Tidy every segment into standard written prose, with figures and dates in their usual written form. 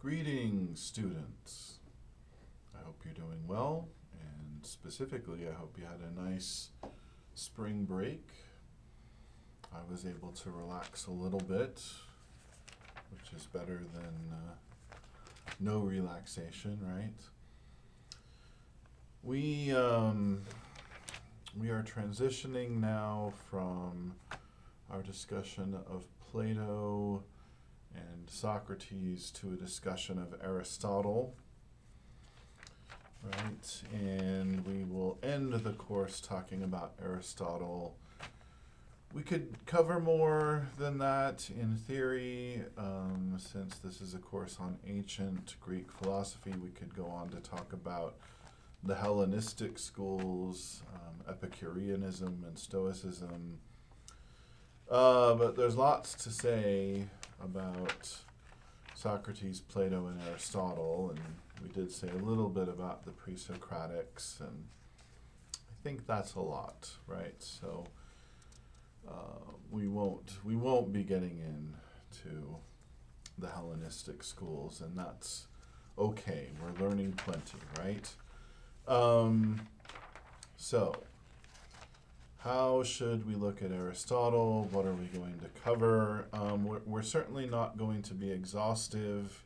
Greetings, students. I hope you're doing well, and specifically, I hope you had a nice spring break. I was able to relax a little bit, which is better than no relaxation, right? We are transitioning now from our discussion of Plato and Socrates to a discussion of Aristotle, right? And we will end the course talking about Aristotle. We could cover more than that in theory. Since this is a course on ancient Greek philosophy, we could go on to talk about the Hellenistic schools, Epicureanism and Stoicism. But there's lots to say about Socrates, Plato, and Aristotle, and we did say a little bit about the pre-Socratics, and I think that's a lot, right? So we won't be getting into the Hellenistic schools, and that's okay. We're learning plenty, right? So how should we look at Aristotle? What are we going to cover? We're certainly not going to be exhaustive.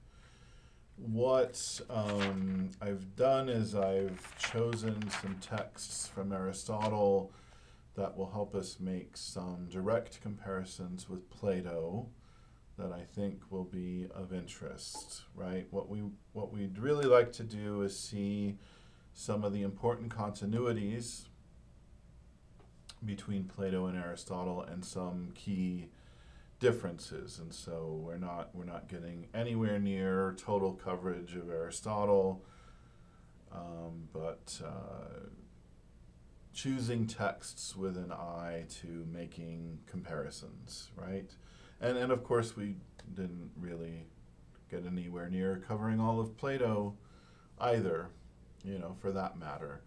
What I've done is I've chosen some texts from Aristotle that will help us make some direct comparisons with Plato that I think will be of interest, right? What we'd really like to do is see some of the important continuities between Plato and Aristotle and some key differences. And so we're not getting anywhere near total coverage of Aristotle, but choosing texts with an eye to making comparisons, right? And of course we didn't really get anywhere near covering all of Plato either, for that matter.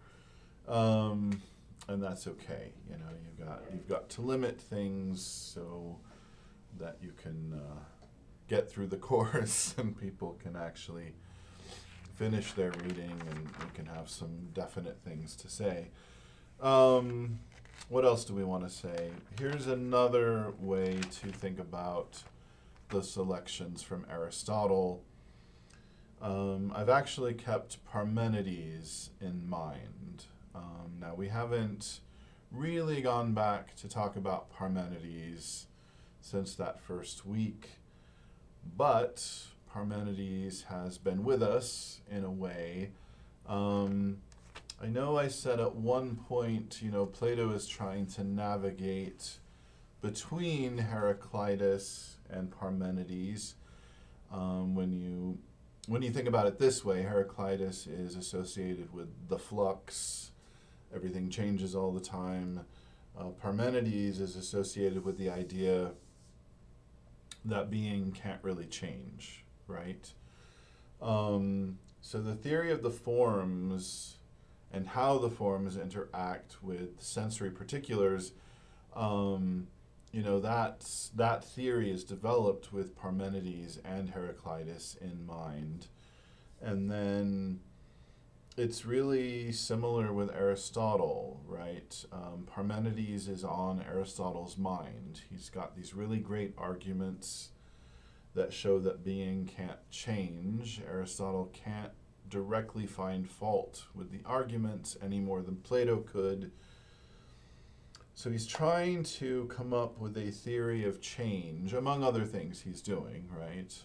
And that's okay. You've got to limit things so that you can get through the course and people can actually finish their reading and we can have some definite things to say. What else do we want to say? Here's another way to think about the selections from Aristotle. I've actually kept Parmenides in mind. Now, we haven't really gone back to talk about Parmenides since that first week, but Parmenides has been with us in a way. I know I said at one point, Plato is trying to navigate between Heraclitus and Parmenides. When you think about it this way, Heraclitus is associated with the flux. Everything changes all the time. Parmenides is associated with the idea that being can't really change, right? So the theory of the forms and how the forms interact with sensory particulars, that theory is developed with Parmenides and Heraclitus in mind. And then it's really similar with Aristotle, right? Parmenides is on Aristotle's mind. He's got these really great arguments that show that being can't change. Aristotle can't directly find fault with the arguments any more than Plato could. So he's trying to come up with a theory of change, among other things he's doing, right?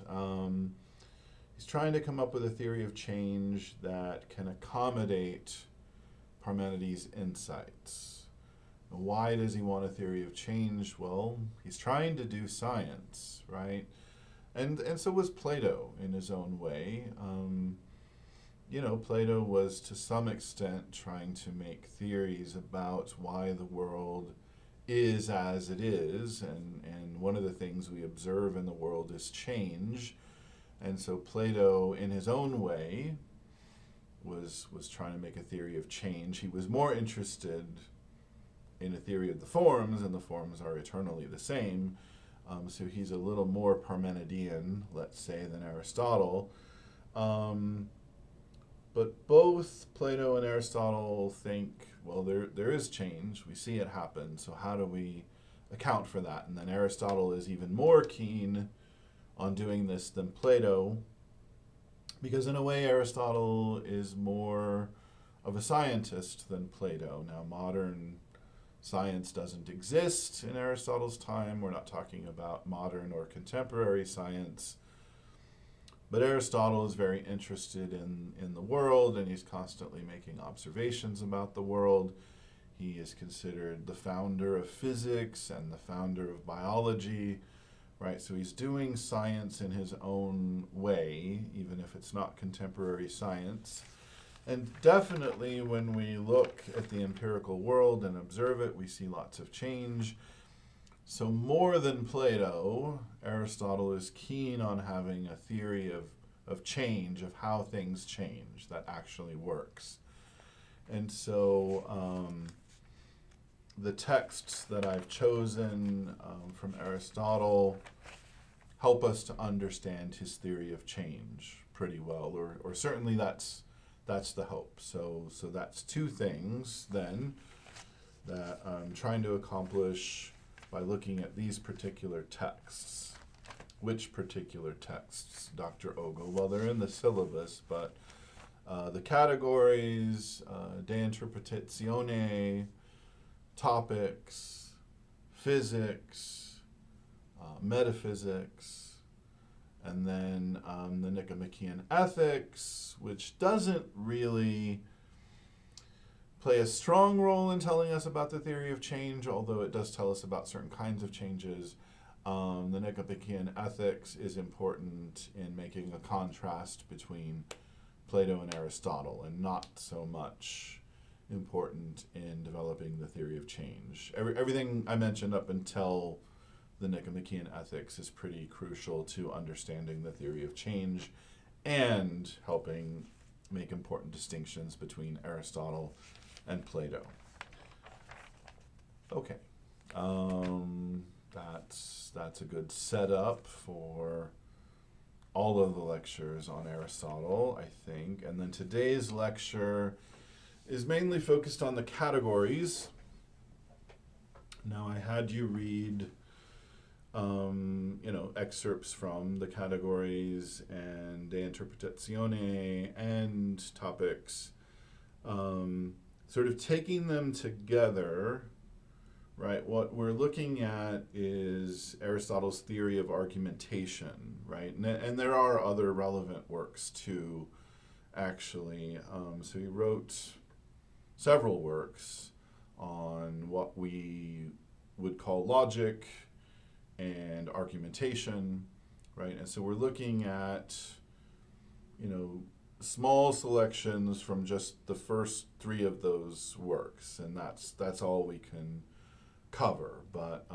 He's trying to come up with a theory of change that can accommodate Parmenides' insights. Why does he want a theory of change? Well, he's trying to do science, right? And so was Plato in his own way. Plato was to some extent trying to make theories about why the world is as it is, and one of the things we observe in the world is change. And so Plato, in his own way, was trying to make a theory of change. He was more interested in a theory of the forms, and the forms are eternally the same. So he's a little more Parmenidean, let's say, than Aristotle. Um, but both Plato and Aristotle think, well, there is change. We see it happen. So how do we account for that? And then Aristotle is even more keen on doing this than Plato, because in a way Aristotle is more of a scientist than Plato. Now, modern science doesn't exist in Aristotle's time. We're not talking about modern or contemporary science. But Aristotle is very interested in the world, and he's constantly making observations about the world. He is considered the founder of physics and the founder of biology, right? So he's doing science in his own way, even if it's not contemporary science. And definitely when we look at the empirical world and observe it, we see lots of change. So more than Plato, Aristotle is keen on having a theory of change, of how things change, that actually works. And so the texts that I've chosen from Aristotle help us to understand his theory of change pretty well, or certainly that's the hope. So that's two things then that I'm trying to accomplish by looking at these particular texts. Which particular texts, Dr. Ogle? Well, they're in the syllabus, but the categories, De Interpretatione, Topics, Physics, Metaphysics, and then the Nicomachean Ethics, which doesn't really play a strong role in telling us about the theory of change, although it does tell us about certain kinds of changes. The Nicomachean Ethics is important in making a contrast between Plato and Aristotle, and not so much important in developing the theory of change. Everything I mentioned up until the Nicomachean Ethics is pretty crucial to understanding the theory of change and helping make important distinctions between Aristotle and Plato. Okay, that's a good setup for all of the lectures on Aristotle, I think. And then today's lecture is mainly focused on the categories. Now, I had you read excerpts from the categories and De Interpretatione and Topics, sort of taking them together, right? What we're looking at is Aristotle's theory of argumentation, right? And there are other relevant works too, actually. So he wrote several works on what we would call logic and argumentation, right? And so we're looking at, small selections from just the first three of those works, and that's all we can cover. But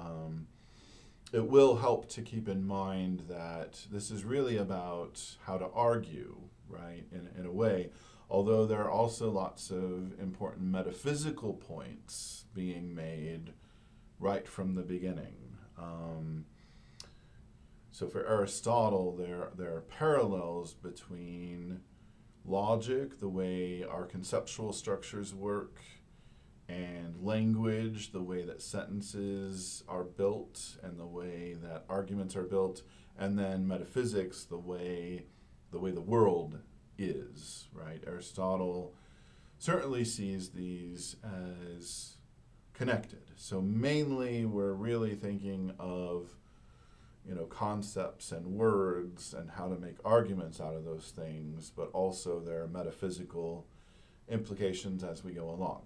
it will help to keep in mind that this is really about how to argue, right, in a way, although there are also lots of important metaphysical points being made right from the beginning. So for Aristotle, there are parallels between logic, the way our conceptual structures work, and language, the way that sentences are built and the way that arguments are built, and then metaphysics, the way the world is, right? Aristotle certainly sees these as connected. So mainly we're really thinking of concepts and words and how to make arguments out of those things, but also their metaphysical implications as we go along.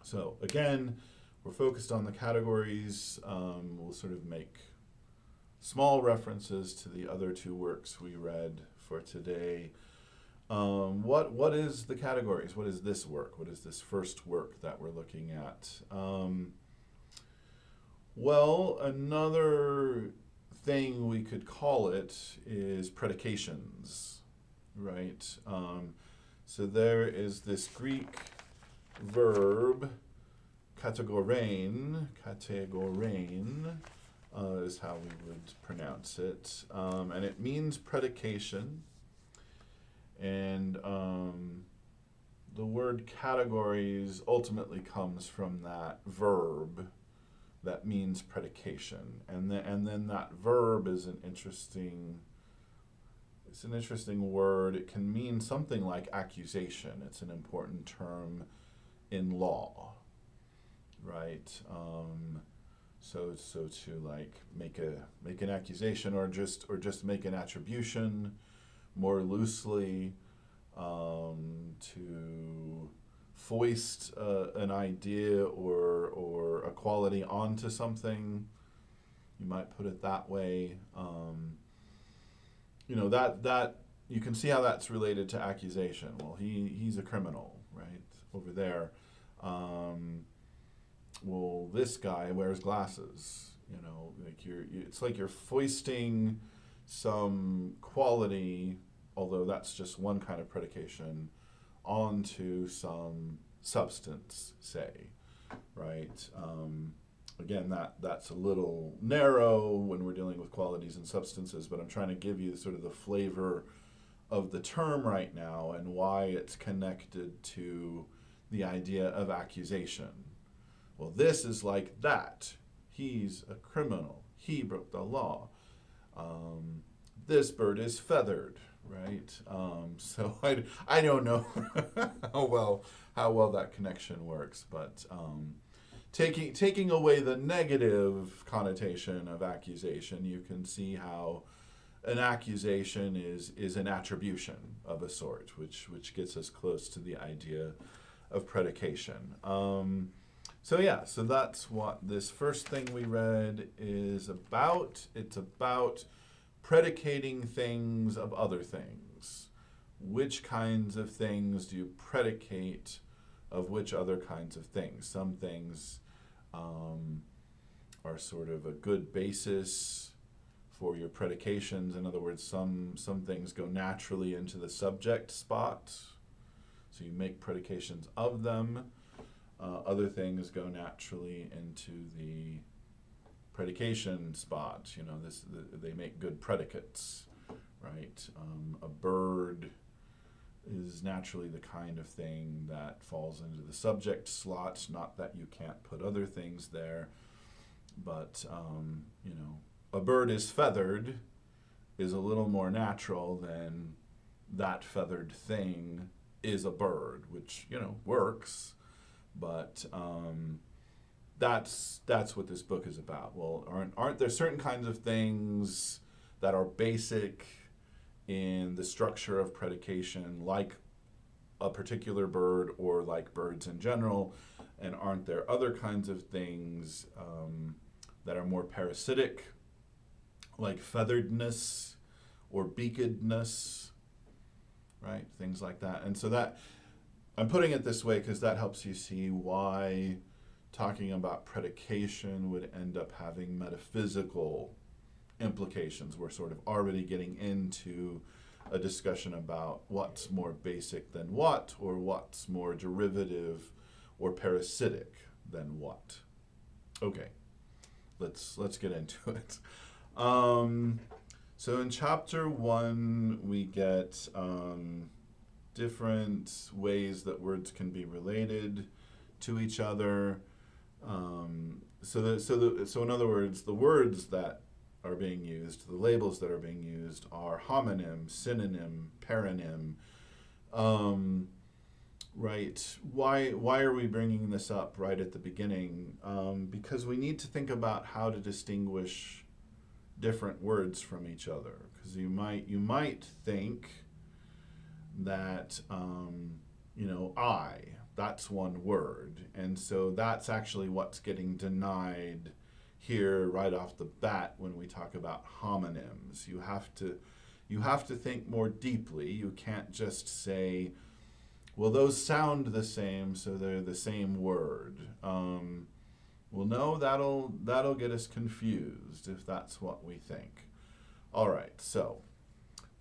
So again, we're focused on the categories. We'll sort of make small references to the other two works we read for today. What is the categories? What is this work? What is this first work that we're looking at? Well, another thing we could call it is predications, right? So there is this Greek verb, kategorein is how we would pronounce it, and it means predication. And the word categories ultimately comes from that verb that means predication. And then that verb is it's an interesting word. It can mean something like accusation. It's an important term in law, right? So to like make an accusation or just make an attribution more loosely, to foist an idea or a quality onto something. You might put it that way. That you can see how that's related to accusation. Well, he's a criminal, right? Over there. Well, this guy wears glasses. Like it's like you're foisting some quality, although that's just one kind of predication, onto some substance, say, right? Again, that's a little narrow when we're dealing with qualities and substances, but I'm trying to give you sort of the flavor of the term right now and why it's connected to the idea of accusation. Well, this is like that. He's a criminal. He broke the law. This bird is feathered, right? So I don't know how well that connection works, but taking away the negative connotation of accusation, you can see how an accusation is an attribution of a sort, which gets us close to the idea of predication. So that's what this first thing we read is about. It's about predicating things of other things. Which kinds of things do you predicate of which other kinds of things? Some things are sort of a good basis for your predications. In other words, some things go naturally into the subject spot, so you make predications of them. Other things go naturally into the predication spot. They make good predicates, right? A bird is naturally the kind of thing that falls into the subject slot. Not that you can't put other things there, but a bird is feathered is a little more natural than that feathered thing is a bird, which works. But that's what this book is about. Well, aren't there certain kinds of things that are basic in the structure of predication, like a particular bird or like birds in general? And aren't there other kinds of things that are more parasitic, like featheredness or beakedness, right? Things like that. And so that I'm putting it this way because that helps you see why talking about predication would end up having metaphysical implications. We're sort of already getting into a discussion about what's more basic than what, or what's more derivative or parasitic than what. Okay, let's get into it. So in chapter 1, we get different ways that words can be related to each other. So in other words, the words that are being used, the labels that are being used are homonym, synonym, paronym. Right? Why are we bringing this up right at the beginning? Because we need to think about how to distinguish different words from each other. Because you might think that that's one word, and so that's actually what's getting denied here right off the bat when we talk about homonyms. You have to think more deeply. You can't just say, well, those sound the same, so they're the same word. Well, no, that'll get us confused if that's what we think. All right, so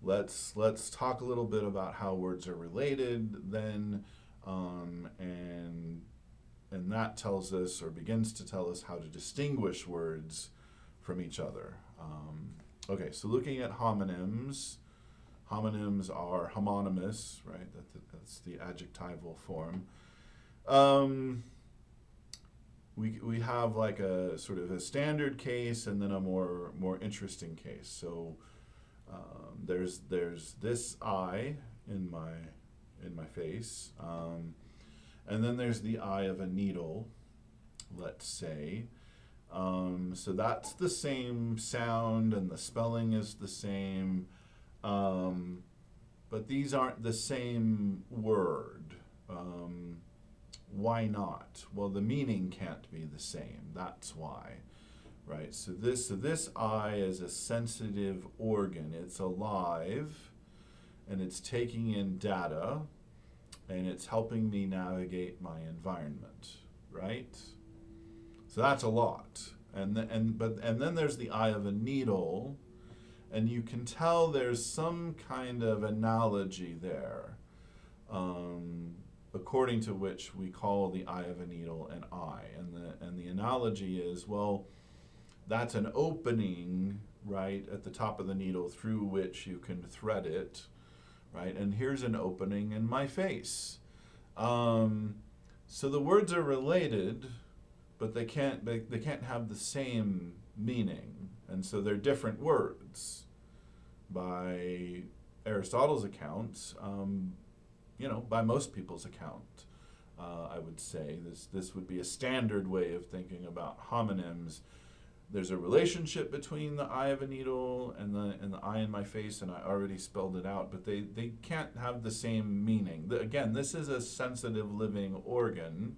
let's talk a little bit about how words are related then, and that tells us, or begins to tell us, how to distinguish words from each other. Okay, so looking at homonyms, Homonyms are homonymous, right? That's the adjectival form. We have like a sort of a standard case and then a more interesting case. So there's this eye in my face, and then there's the eye of a needle, let's say. So that's the same sound and the spelling is the same, but these aren't the same word. Why not? Well, the meaning can't be the same. That's why, right? So this eye is a sensitive organ. It's alive, and it's taking in data, and it's helping me navigate my environment, right? So that's a lot. And then there's the eye of a needle, and you can tell there's some kind of analogy there. According to which we call the eye of a needle an eye. And the analogy is, well, that's an opening, right, at the top of the needle through which you can thread it, right? And here's an opening in my face. So the words are related, but they can't have the same meaning. And so they're different words. By Aristotle's account, by most people's account, I would say this would be a standard way of thinking about homonyms. There's a relationship between the eye of a needle and the eye in my face, and I already spelled it out, but they can't have the same meaning. Again, this is a sensitive living organ.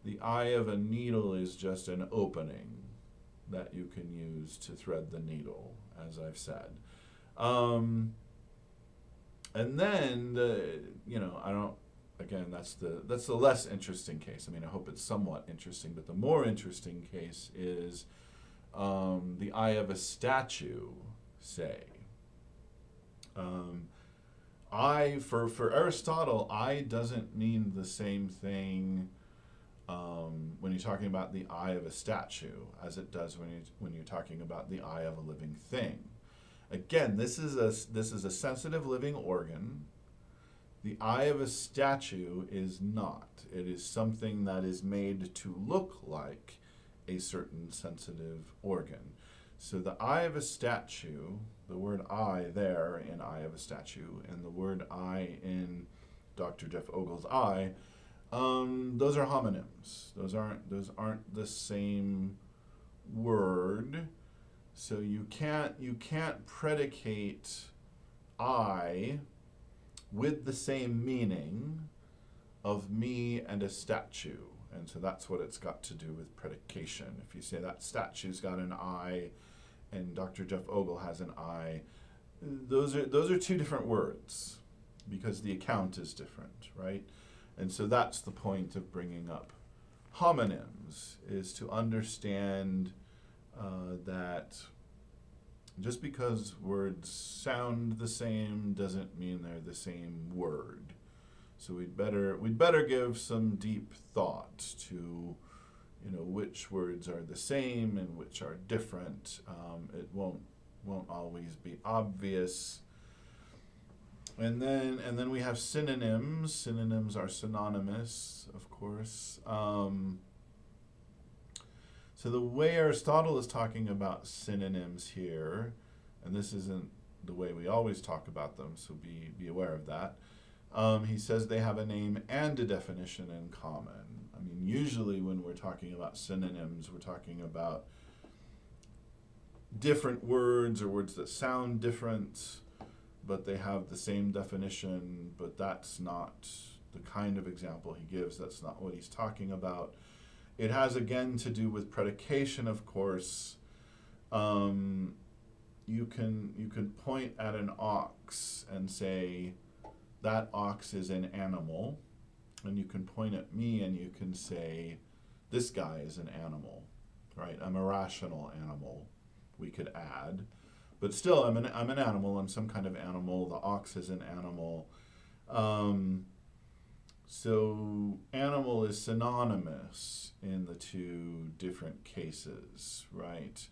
The eye of a needle is just an opening that you can use to thread the needle, as I've said. And then I don't. Again, that's the less interesting case. I mean, I hope it's somewhat interesting, but the more interesting case is the eye of a statue. Say, eye for Aristotle, eye doesn't mean the same thing when you're talking about the eye of a statue as it does when you're talking about the eye of a living thing. Again, this is a sensitive living organ. The eye of a statue is not. It is something that is made to look like a certain sensitive organ. So the eye of a statue, the word eye there in eye of a statue, and the word eye in Dr. Jeff Ogle's eye, those are homonyms. Those aren't the same word. So you can't predicate I with the same meaning of me and a statue. And so that's what it's got to do with predication. If you say that statue's got an eye and Dr. Jeff Ogle has an eye, those are two different words because the account is different, right? And so that's the point of bringing up homonyms, is to understand that just because words sound the same doesn't mean they're the same word. So we'd better give some deep thought to, which words are the same and which are different. It won't always be obvious. And then we have synonyms. Synonyms are synonymous, of course. So the way Aristotle is talking about synonyms here, and this isn't the way we always talk about them, so be aware of that. He says they have a name and a definition in common. I mean, usually when we're talking about synonyms, we're talking about different words or words that sound different, but they have the same definition, but that's not the kind of example he gives. That's not what he's talking about. It has, again, to do with predication, of course. You can point at an ox and say, that ox is an animal. And you can point at me and you can say, this guy is an animal, right? I'm a rational animal, we could add. But still, I'm an animal. I'm some kind of animal. The ox is an animal. So animal is synonymous in the two different cases, right?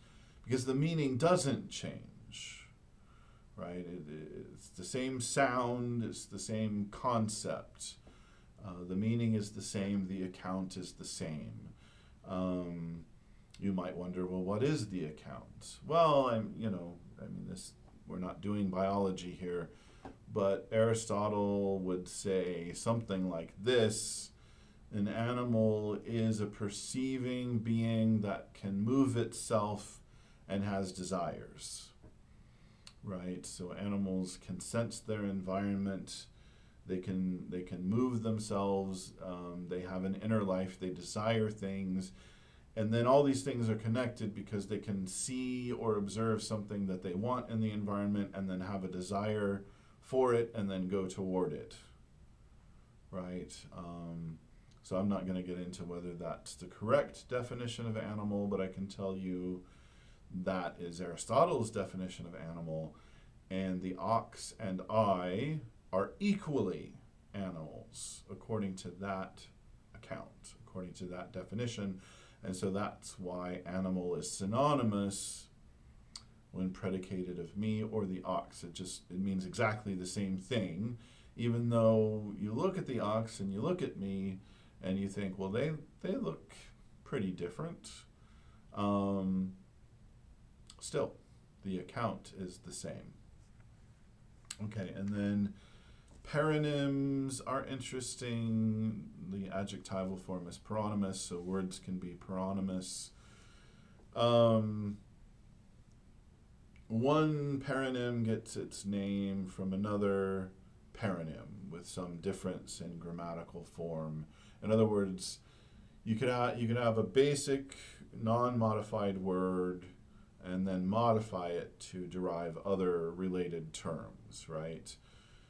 Because the meaning doesn't change, right? It's the same sound, it's the same concept. The meaning is the same, the account is the same. You might wonder, well, what is the account? Well, we're not doing biology here, but Aristotle would say something like this: an animal is a perceiving being that can move itself and has desires, right? So animals can sense their environment. They can move themselves. They have an inner life. They desire things. And then all these things are connected because they can see or observe something that they want in the environment and then have a desire for it and then go toward it, right? So I'm not going to get into whether that's the correct definition of animal, but I can tell you that is Aristotle's definition of animal, and the ox and I are equally animals according to that account, according to that definition. And so that's why animal is synonymous when predicated of me or the ox. It means exactly the same thing, even though you look at the ox and you look at me and you think, well, they look pretty different. Still, the account is the same. Okay, and then paronyms are interesting. The adjectival form is paronymus, so words can be paronymus. One paronym gets its name from another paronym with some difference in grammatical form. In other words, you could have a basic non-modified word and then modify it to derive other related terms, right?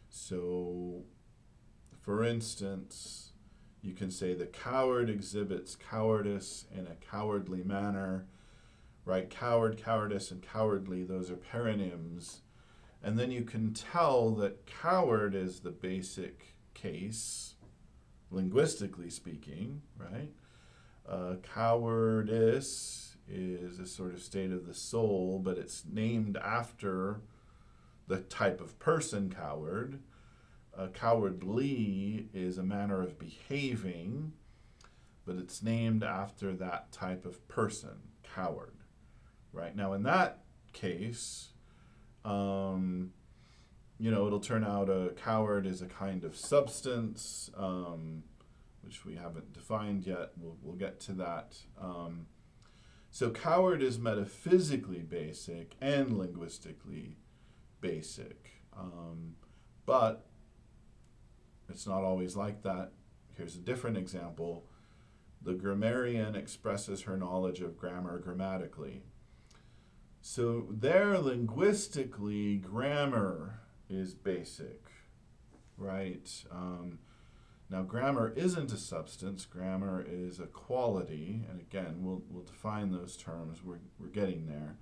So, for instance, you can say the coward exhibits cowardice in a cowardly manner, right? Coward, cowardice, and cowardly, those are paronyms. And then you can tell that coward is the basic case, linguistically speaking, right? Cowardice is a sort of state of the soul, but it's named after the type of person coward. Cowardly is a manner of behaving, but it's named after that type of person, coward. Right? Now, in that case, it'll turn out a coward is a kind of substance, which we haven't defined yet. We'll get to that. So coward is metaphysically basic and linguistically basic. But it's not always like that. Here's a different example. The grammarian expresses her knowledge of grammar grammatically. So there, linguistically, grammar is basic, right? Now, grammar isn't a substance. Grammar is a quality, and again, we'll define those terms. We're getting there,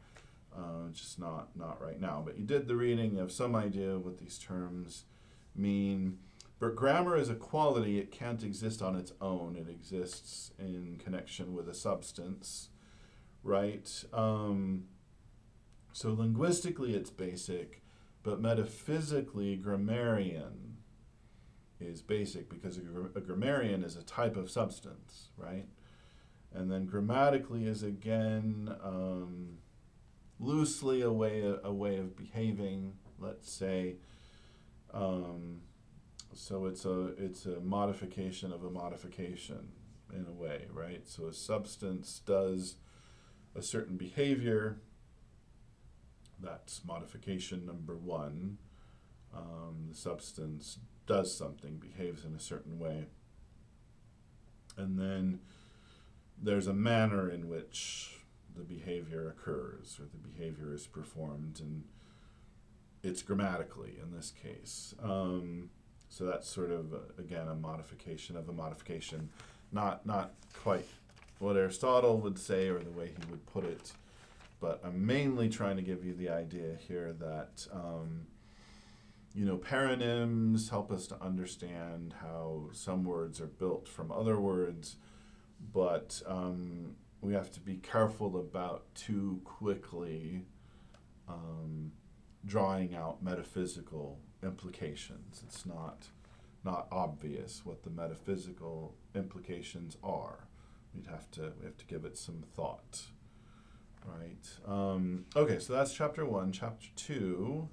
just not right now. But you did the reading, you have some idea of what these terms mean. But grammar is a quality. It can't exist on its own. It exists in connection with a substance, right? So linguistically, it's basic, but metaphysically, grammarian is basic because a grammarian is a type of substance, right? And then grammatically is again loosely a way of behaving. Let's say, so it's a modification of a modification in a way, right? So a substance does a certain behavior. That's modification number one. The substance does something, behaves in a certain way. And then there's a manner in which the behavior occurs or the behavior is performed, and it's grammatically in this case. So that's sort of, again, a modification of a modification. Not quite what Aristotle would say or the way he would put it, but I'm mainly trying to give you the idea here that paronyms help us to understand how some words are built from other words, but we have to be careful about too quickly drawing out metaphysical implications. It's not obvious what the metaphysical implications are. We have to give it some thought, right? Okay, so that's chapter 1. Chapter 2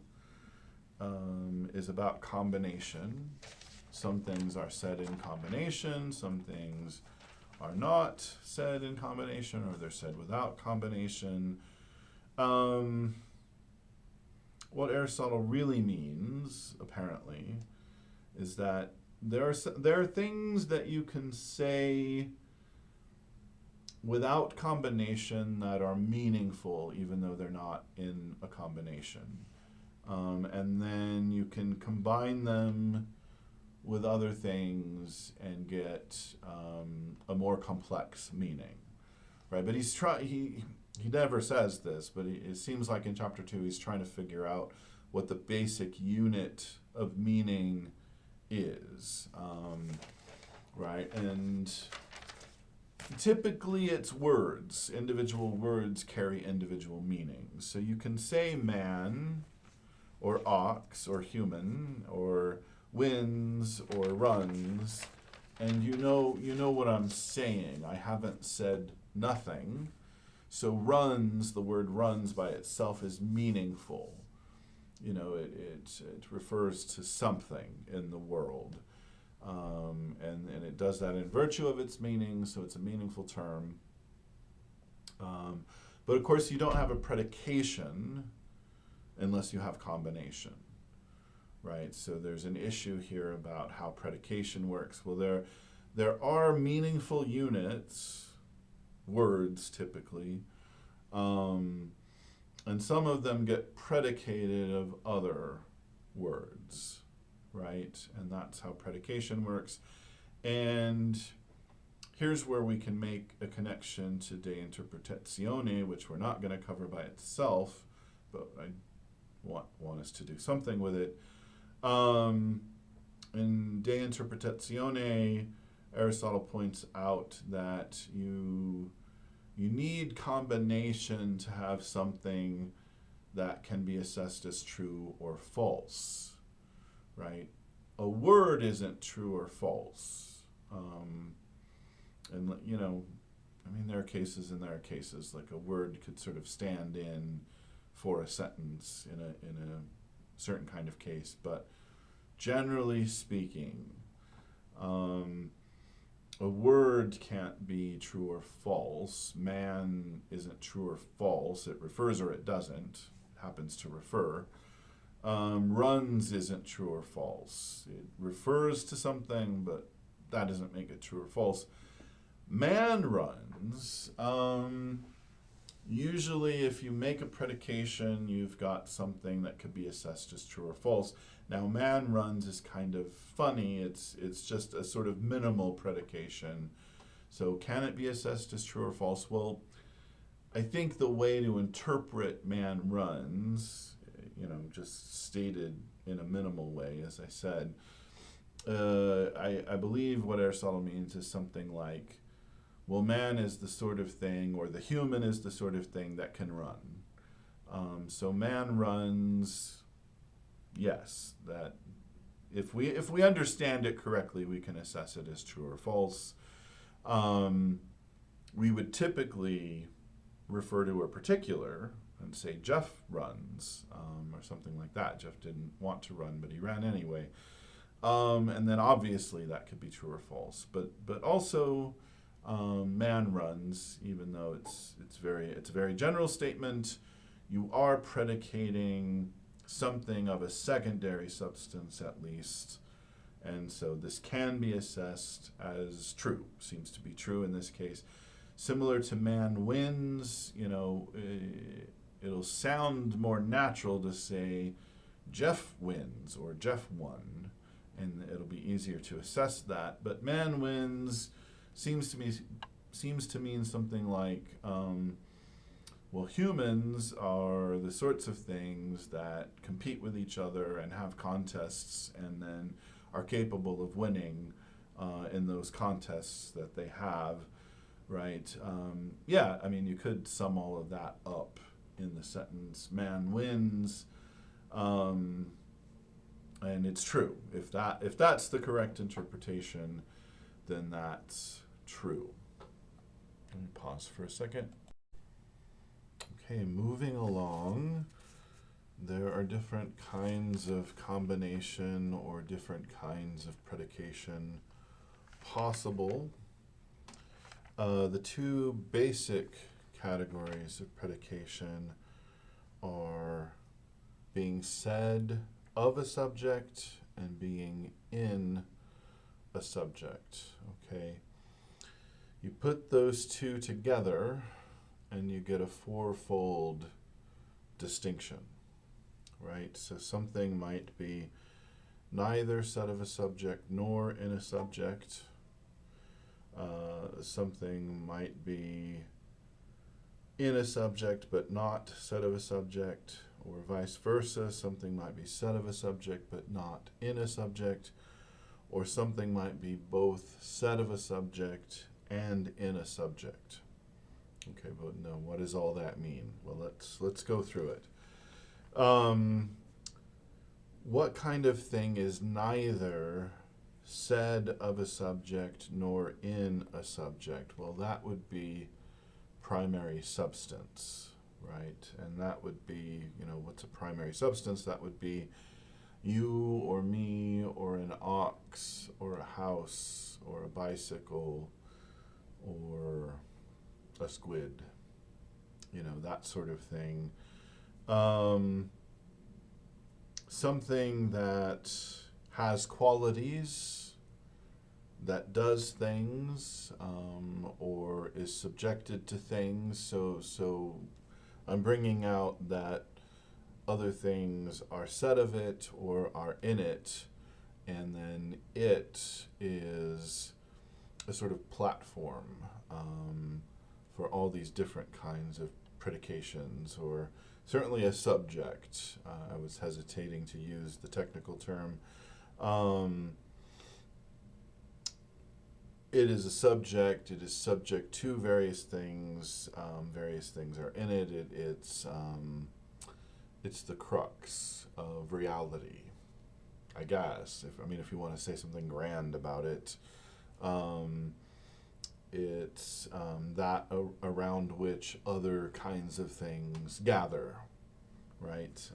is about combination. Some things are said in combination, some things are not said in combination, or they're said without combination. What Aristotle really means, apparently, is that there are things that you can say without combination that are meaningful, even though they're not in a combination. And then you can combine them with other things and get a more complex meaning, right? But he never says this, but it seems like in chapter 2 he's trying to figure out what the basic unit of meaning is, right? And typically it's words. Individual words carry individual meanings. So you can say man, or ox, or human, or wins, or runs, and you know what I'm saying. I haven't said nothing. So runs, the word runs by itself is meaningful. It refers to something in the world. And it does that in virtue of its meaning, so it's a meaningful term. But of course you don't have a predication unless you have combination, right? So there's an issue here about how predication works. Well, there are meaningful units, words typically, and some of them get predicated of other words, right? And that's how predication works. And here's where we can make a connection to De Interpretatione, which we're not going to cover by itself, but I want us to do something with it. In De Interpretatione, Aristotle points out that you need combination to have something that can be assessed as true or false, right? A word isn't true or false. And there are cases and there are cases. Like a word could sort of stand in for a sentence in a certain kind of case, but generally speaking, a word can't be true or false. Man isn't true or false. It refers or it doesn't. It happens to refer. Runs isn't true or false. It refers to something, but that doesn't make it true or false. Man runs. Usually if you make a predication, you've got something that could be assessed as true or false. Now, man runs is kind of funny. It's just a sort of minimal predication. So can it be assessed as true or false? Well, I think the way to interpret man runs, just stated in a minimal way, as I said, I believe what Aristotle means is something like, well, man is the sort of thing, or the human is the sort of thing that can run. So man runs, yes, that if we understand it correctly, we can assess it as true or false. We would typically refer to a particular and say Jeff runs, or something like that. Jeff didn't want to run, but he ran anyway. And then obviously that could be true or false, but also man runs, even though it's a very general statement. You are predicating something of a secondary substance at least, and so this can be assessed as true. Seems to be true in this case. Similar to man wins, it'll sound more natural to say Jeff wins or Jeff won, and it'll be easier to assess that. But man wins seems to mean something like, well, humans are the sorts of things that compete with each other and have contests and then are capable of winning in those contests that they have, right? You could sum all of that up in the sentence, man wins. And it's true. If that's the correct interpretation, then that's true. Let me pause for a second. Okay, moving along. There are different kinds of combination or different kinds of predication possible. The two basic categories of predication are being said of a subject and being in a subject. Okay, you put those two together and you get a fourfold distinction, right? So something might be neither said of a subject nor in a subject. Something might be in a subject but not said of a subject, or vice versa. Something might be said of a subject but not in a subject, or something might be both said of a subject and in a subject. Okay, but no, what does all that mean? Well, let's go through it. What kind of thing is neither said of a subject nor in a subject? Well, that would be primary substance, right? And that would be, what's a primary substance? That would be you or me or an ox or a house or a bicycle or a squid, that sort of thing. Something that has qualities, that does things, or is subjected to things. So I'm bringing out that other things are said of it or are in it, and then it is a sort of platform for all these different kinds of predications, or certainly a subject. I was hesitating to use the technical term. It is a subject. It is subject to various things. Various things are in it. It's the crux of reality, I guess. If you want to say something grand about it, it's that around which other kinds of things gather, right?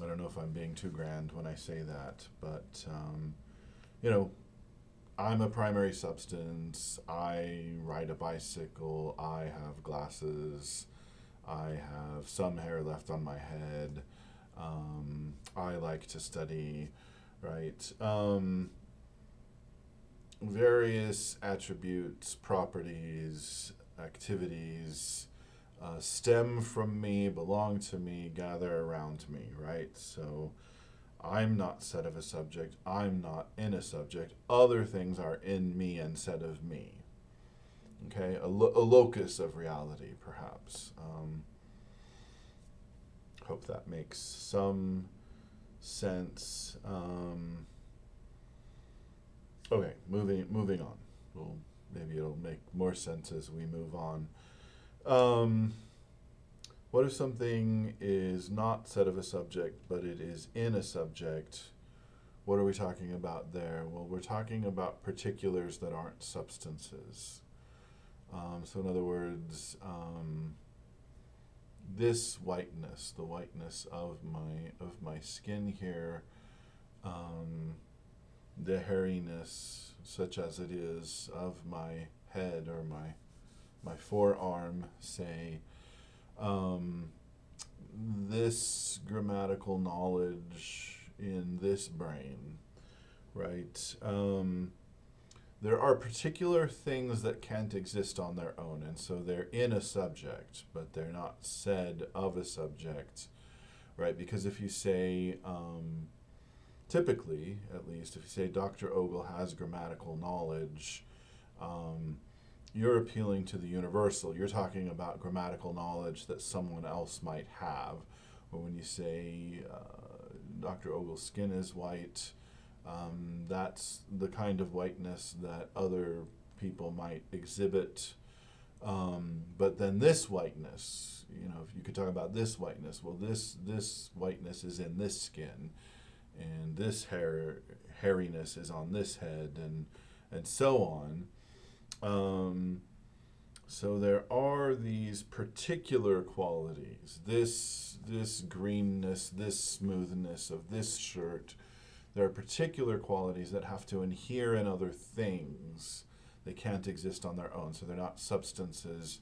I don't know if I'm being too grand when I say that, but I'm a primary substance. I ride a bicycle. I have glasses. I have some hair left on my head. I like to study, right? Various attributes, properties, activities stem from me, belong to me, gather around me, right? So I'm not said of a subject. I'm not in a subject. Other things are in me and said of me. Okay, a locus of reality, perhaps. Hope that makes some sense. Okay, moving on. Well, maybe it'll make more sense as we move on. What if something is not said of a subject, but it is in a subject? What are we talking about there? Well, we're talking about particulars that aren't substances. So in other words, this whiteness, the whiteness of my skin here, the hairiness, such as it is, of my head or my forearm, say, this grammatical knowledge in this brain, right? There are particular things that can't exist on their own, and so they're in a subject, but they're not said of a subject, right? Because if you say, typically, at least, if you say Dr. Ogle has grammatical knowledge, you're appealing to the universal. You're talking about grammatical knowledge that someone else might have. Or when you say Dr. Ogle's skin is white, that's the kind of whiteness that other people might exhibit. But then this whiteness, if you could talk about this whiteness, well, this whiteness is in this skin, and this hairiness is on this head, and so on. So there are these particular qualities, this greenness, this smoothness of this shirt. There are particular qualities that have to inhere in other things. They can't exist on their own. So they're not substances,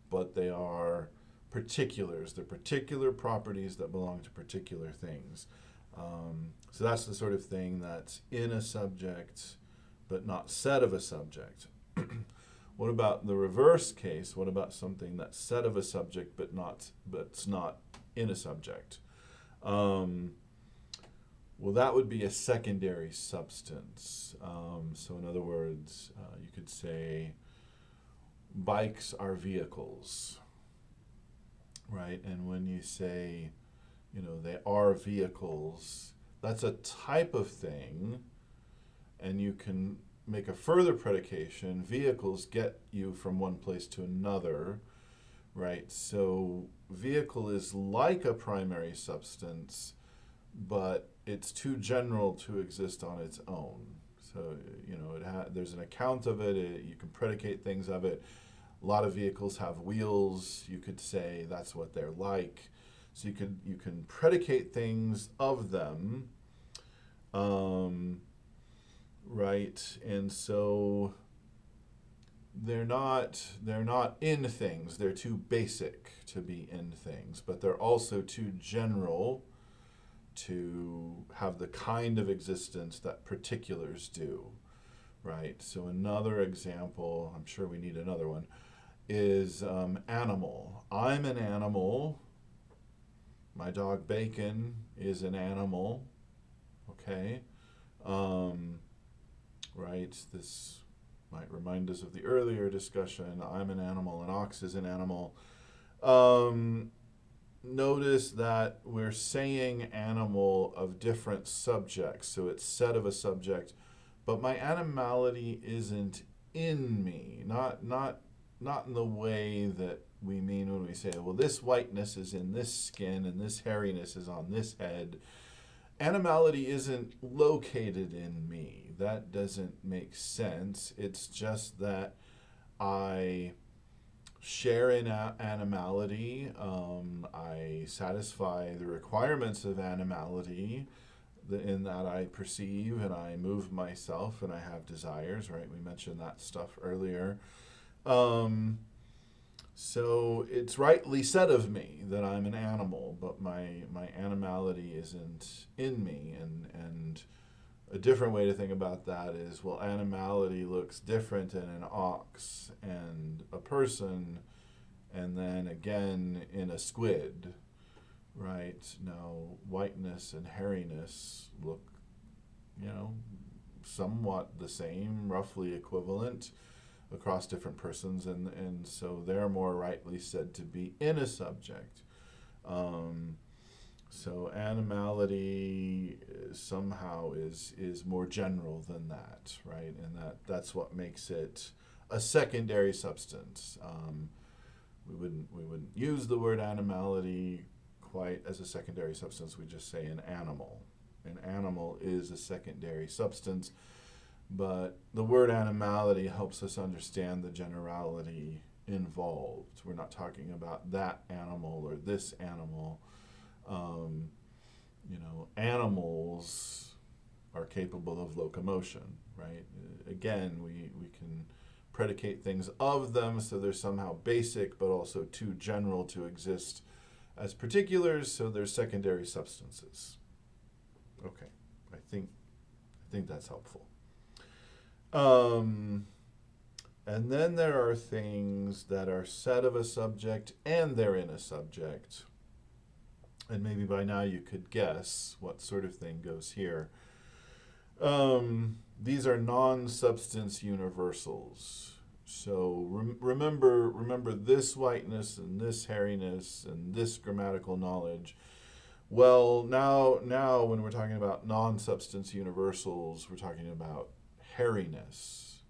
but they are particulars. They're particular properties that belong to particular things. So that's the sort of thing that's in a subject, but not said of a subject. What about the reverse case? What about something that's said of a subject, but's not in a subject? Well, that would be a secondary substance. So in other words, you could say bikes are vehicles, right? And when you say, they are vehicles, that's a type of thing, and you can make a further predication. Vehicles get you from one place to another, right? So vehicle is like a primary substance, but it's too general to exist on its own. So, there's an account of it. You can predicate things of it. A lot of vehicles have wheels. You could say that's what they're like. So you can predicate things of them, right? And so they're not in things. They're too basic to be in things, but they're also too general to have the kind of existence that particulars do, right? So another example, I'm sure we need another one, is animal. I'm an animal. My dog Bacon is an animal, okay? Right, this might remind us of the earlier discussion. I'm an animal, an ox is an animal. Notice that we're saying animal of different subjects, so it's said of a subject, but my animality isn't in me, not in the way that we mean when we say, well, this whiteness is in this skin and this hairiness is on this head. Animality isn't located in me. That doesn't make sense. It's just that I share in animality. I satisfy the requirements of animality in that I perceive and I move myself and I have desires, right? We mentioned that stuff earlier. So it's rightly said of me that I'm an animal, but my animality isn't in me. And a different way to think about that is, well, animality looks different in an ox and a person, and then again in a squid, right? Now, whiteness and hairiness look, somewhat the same, roughly equivalent across different persons, and so they're more rightly said to be in a subject. So animality somehow is more general than that, right? And that's what makes it a secondary substance. We wouldn't use the word animality quite as a secondary substance. We just say an animal. An animal is a secondary substance, but the word animality helps us understand the generality involved. We're not talking about that animal or this animal. Animals are capable of locomotion, right? Again, we can predicate things of them, so they're somehow basic, but also too general to exist as particulars, so they're secondary substances. Okay, I think that's helpful. And then there are things that are said of a subject and they're in a subject. And maybe by now you could guess what sort of thing goes here. These are non-substance universals. So remember this whiteness and this hairiness and this grammatical knowledge. Well, now when we're talking about non-substance universals, we're talking about hairiness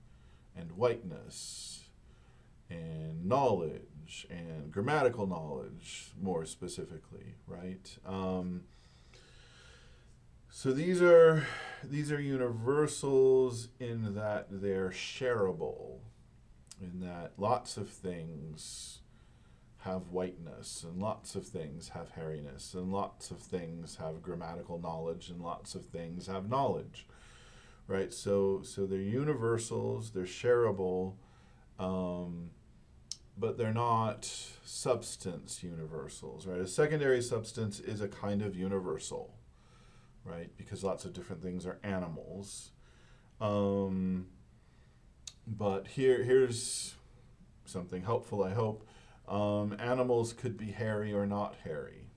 and whiteness and knowledge and grammatical knowledge, more specifically, right? So these are universals in that they're shareable, in that lots of things have whiteness, and lots of things have hairiness, and lots of things have grammatical knowledge, and lots of things have knowledge, right? So they're universals, they're shareable, but they're not substance universals, right? A secondary substance is a kind of universal, right? Because lots of different things are animals. But here's something helpful, I hope. Animals could be hairy or not hairy,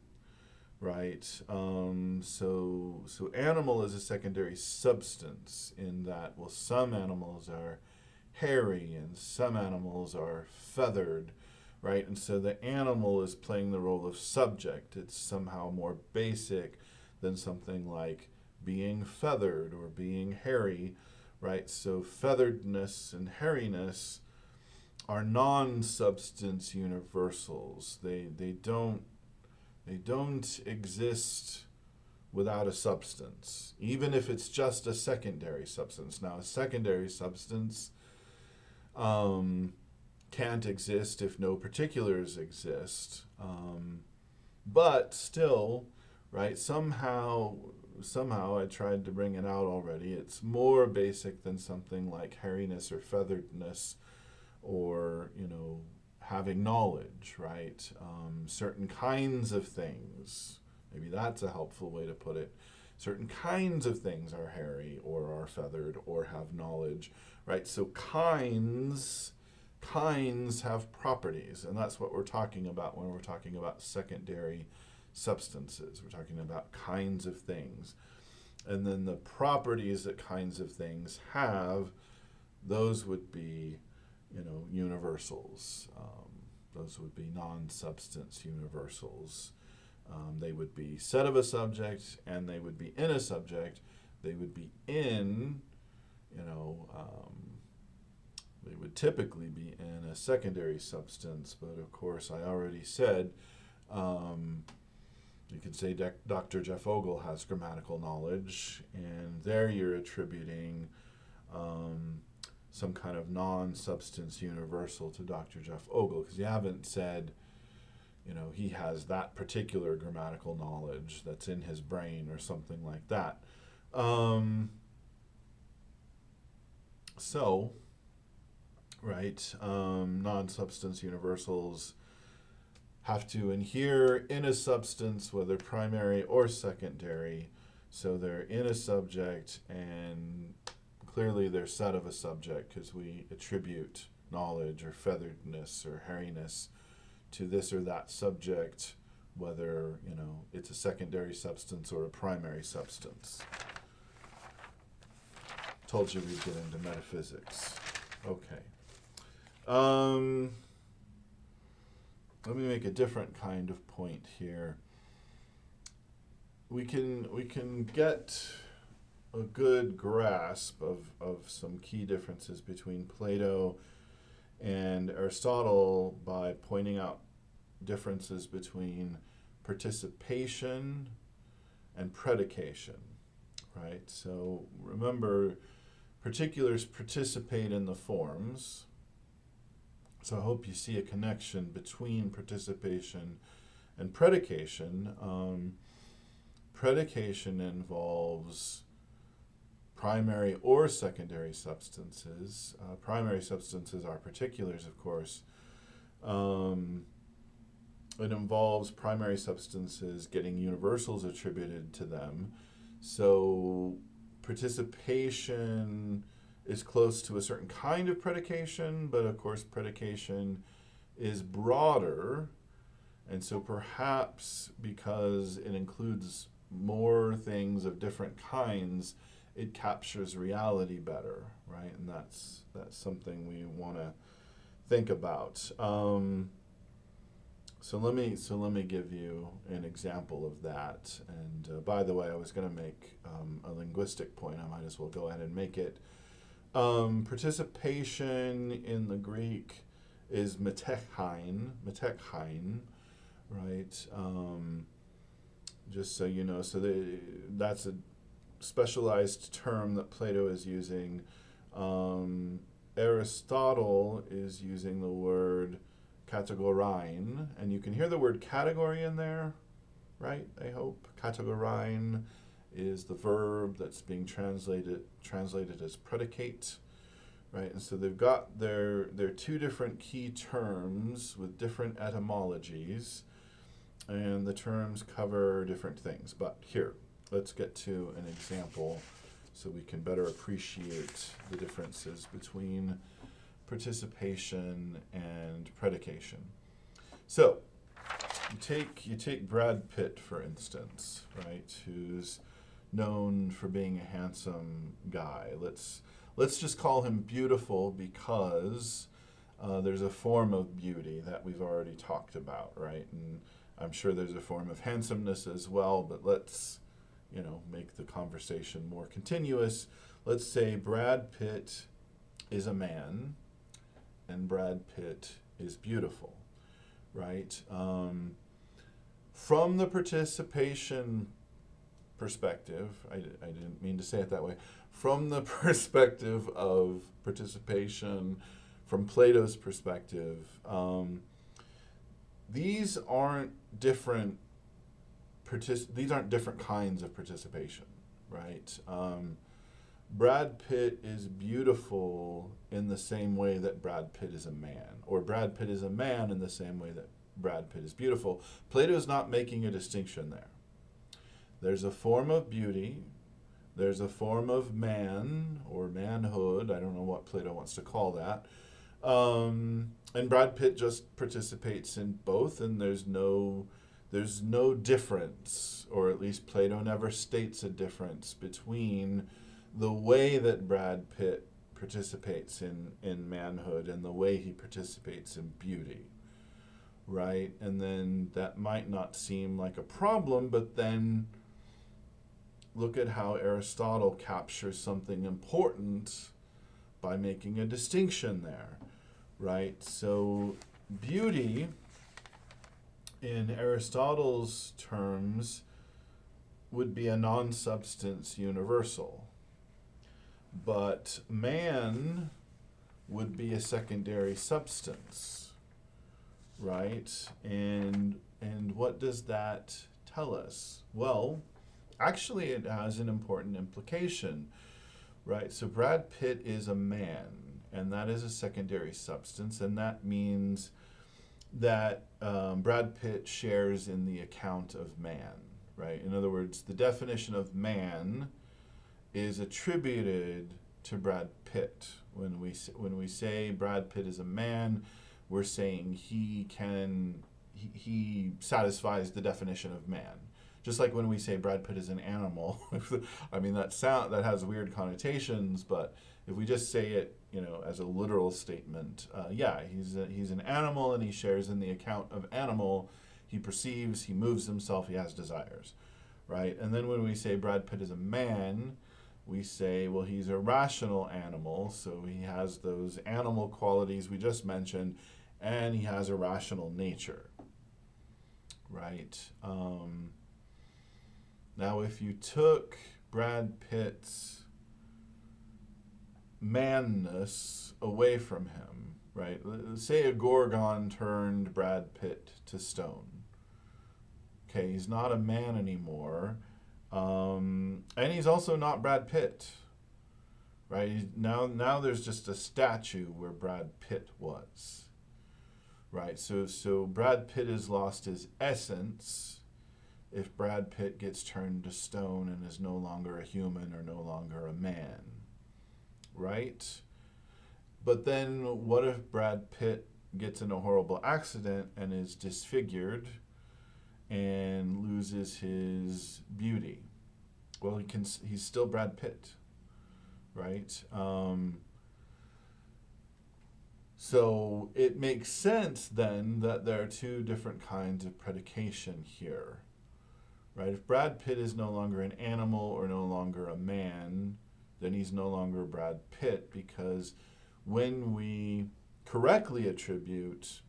right? So animal is a secondary substance in that, well, some animals are hairy and some animals are feathered, right? And so the animal is playing the role of subject. It's somehow more basic than something like being feathered or being hairy, right? So featheredness and hairiness are non-substance universals. They don't exist without a substance, even if it's just a secondary substance. Now, a secondary substance can't exist if no particulars exist, but still, right? Somehow I tried to bring it out already. It's more basic than something like hairiness or featheredness, or having knowledge, right? Certain kinds of things. Maybe that's a helpful way to put it. Certain kinds of things are hairy or are feathered or have knowledge, right? So kinds have properties, and that's what we're talking about when we're talking about secondary substances. We're talking about kinds of things. And then the properties that kinds of things have, those would be, universals. Those would be non-substance universals. They would be said of a subject, and they would be in a subject. They would be in, they would typically be in a secondary substance. But of course, I already said, you could say Dr. Jeff Ogle has grammatical knowledge, and there you're attributing some kind of non-substance universal to Dr. Jeff Ogle, because you haven't said, he has that particular grammatical knowledge that's in his brain or something like that. Right, non-substance universals have to inhere in a substance, whether primary or secondary. So they're in a subject, and clearly they're said of a subject, because we attribute knowledge or featheredness or hairiness to this or that subject, whether it's a secondary substance or a primary substance. Told you we'd get into metaphysics. Okay. Let me make a different kind of point here. We can get a good grasp of some key differences between Plato and Aristotle by pointing out differences between participation and predication, right? So remember, particulars participate in the forms. So I hope you see a connection between participation and predication. Predication involves primary or secondary substances. Primary substances are particulars, of course. It involves primary substances getting universals attributed to them. So participation is close to a certain kind of predication, but of course predication is broader, and so perhaps because it includes more things of different kinds, it captures reality better, right? And that's something we want to think about. So let me give you an example of that. And by the way, I was going to make a linguistic point. I might as well go ahead and make it. Participation in the Greek is metechein, right? Just so you know, so that's a specialized term that Plato is using. Aristotle is using the word kategorein, and you can hear the word category in there, right? I hope. Kategorein is the verb that's being translated as predicate, right? And so they've got their two different key terms with different etymologies, and the terms cover different things. But here, let's get to an example so we can better appreciate the differences between participation and predication. So, you take Brad Pitt, for instance, right, who's known for being a handsome guy. Let's just call him beautiful because there's a form of beauty that we've already talked about, right? And I'm sure there's a form of handsomeness as well, but let's, make the conversation more continuous. Let's say Brad Pitt is a man and Brad Pitt is beautiful, right? From the participation perspective, I didn't mean to say it that way, from the perspective of participation, from Plato's perspective, these aren't different kinds of participation, right? Brad Pitt is beautiful in the same way that Brad Pitt is a man, or Brad Pitt is a man in the same way that Brad Pitt is beautiful. Plato's not making a distinction there. There's a form of beauty, there's a form of man or manhood, I don't know what Plato wants to call that, and Brad Pitt just participates in both, and there's no difference, or at least Plato never states a difference between the way that Brad Pitt participates in manhood and the way he participates in beauty, right? And then that might not seem like a problem, but then look at how Aristotle captures something important by making a distinction there, right? So beauty, in Aristotle's terms, would be a non-substance universal. But man would be a secondary substance, right? And what does that tell us? Well, actually it has an important implication, right? So Brad Pitt is a man, and that is a secondary substance, and that means that Brad Pitt shares in the account of man, right? In other words, the definition of man is attributed to Brad Pitt. When we say Brad Pitt is a man, we're saying he satisfies the definition of man. Just like when we say Brad Pitt is an animal, I mean that has weird connotations, but if we just say it, as a literal statement, he's an animal and he shares in the account of animal. He perceives, he moves himself, he has desires, right? And then when we say Brad Pitt is a man, we say, well, he's a rational animal, so he has those animal qualities we just mentioned, and he has a rational nature, right? Now, if you took Brad Pitt's manness away from him, right? Say a Gorgon turned Brad Pitt to stone. Okay, he's not a man anymore, and he's also not Brad Pitt, right? Now there's just a statue where Brad Pitt was, right? So Brad Pitt has lost his essence if Brad Pitt gets turned to stone and is no longer a human or no longer a man, right? But then what if Brad Pitt gets in a horrible accident and is disfigured and loses his beauty? Well, he's still Brad Pitt, right? So it makes sense then that there are two different kinds of predication here, right? If Brad Pitt is no longer an animal or no longer a man, then he's no longer Brad Pitt, because when we correctly attribute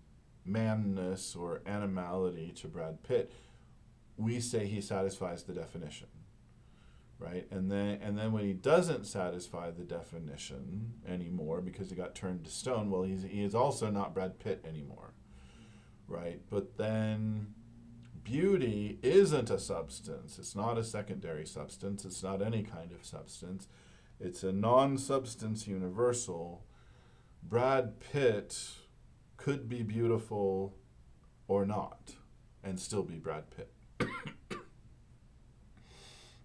manness or animality to Brad Pitt, we say he satisfies the definition, right? And then when he doesn't satisfy the definition anymore because he got turned to stone, well, he is also not Brad Pitt anymore, right? But then beauty isn't a substance. It's not a secondary substance. It's not any kind of substance. It's a non-substance universal. Brad Pitt could be beautiful or not and still be Brad Pitt.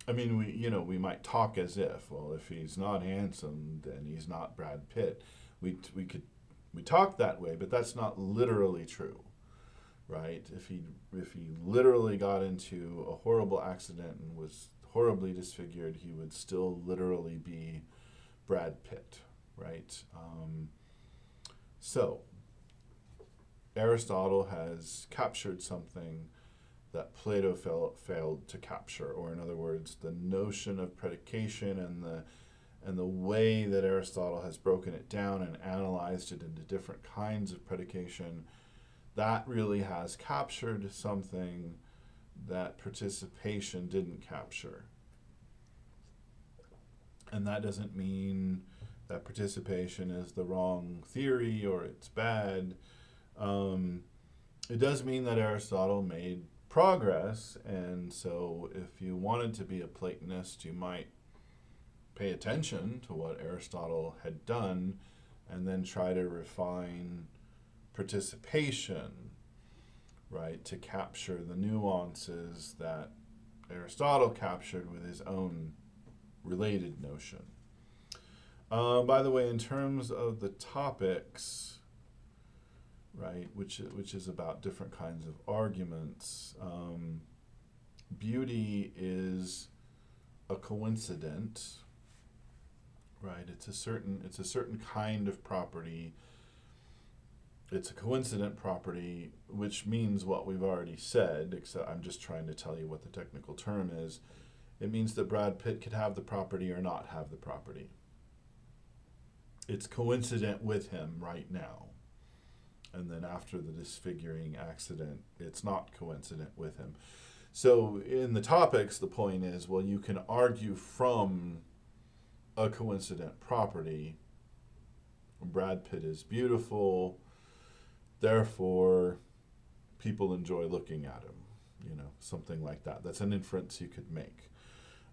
I mean, we might talk as if, well, if he's not handsome, then he's not Brad Pitt. We talk that way, but that's not literally true, right? If he literally got into a horrible accident and was horribly disfigured, he would still literally be Brad Pitt, right? So Aristotle has captured something that Plato failed to capture, or in other words, the notion of predication and the way that Aristotle has broken it down and analyzed it into different kinds of predication, that really has captured something that participation didn't capture. And that doesn't mean that participation is the wrong theory or it's bad. It does mean that Aristotle made progress, and so if you wanted to be a Platonist, you might pay attention to what Aristotle had done and then try to refine participation, right, to capture the nuances that Aristotle captured with his own related notion. By the way, in terms of the topics, right, which is about different kinds of arguments, beauty is a coincident, right? It's a certain kind of property. It's a coincident property, which means what we've already said, except I'm just trying to tell you what the technical term is. It means that Brad Pitt could have the property or not have the property. It's coincident with him right now. And then after the disfiguring accident, it's not coincident with him. So in the topics, the point is, well, you can argue from a coincident property. Brad Pitt is beautiful, therefore people enjoy looking at him, something like that. That's an inference you could make.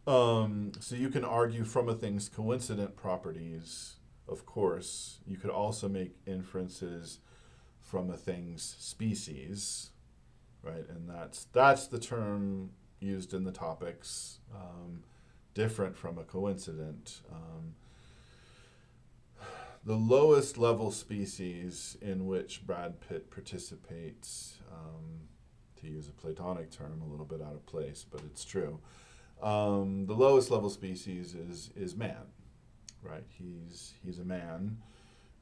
So you can argue from a thing's coincident properties, of course. You could also make inferences from a thing's species, right? And that's the term used in the topics, different from a coincident. The lowest level species in which Brad Pitt participates, to use a Platonic term, a little bit out of place, but it's true. The lowest level species is man, right? He's a man.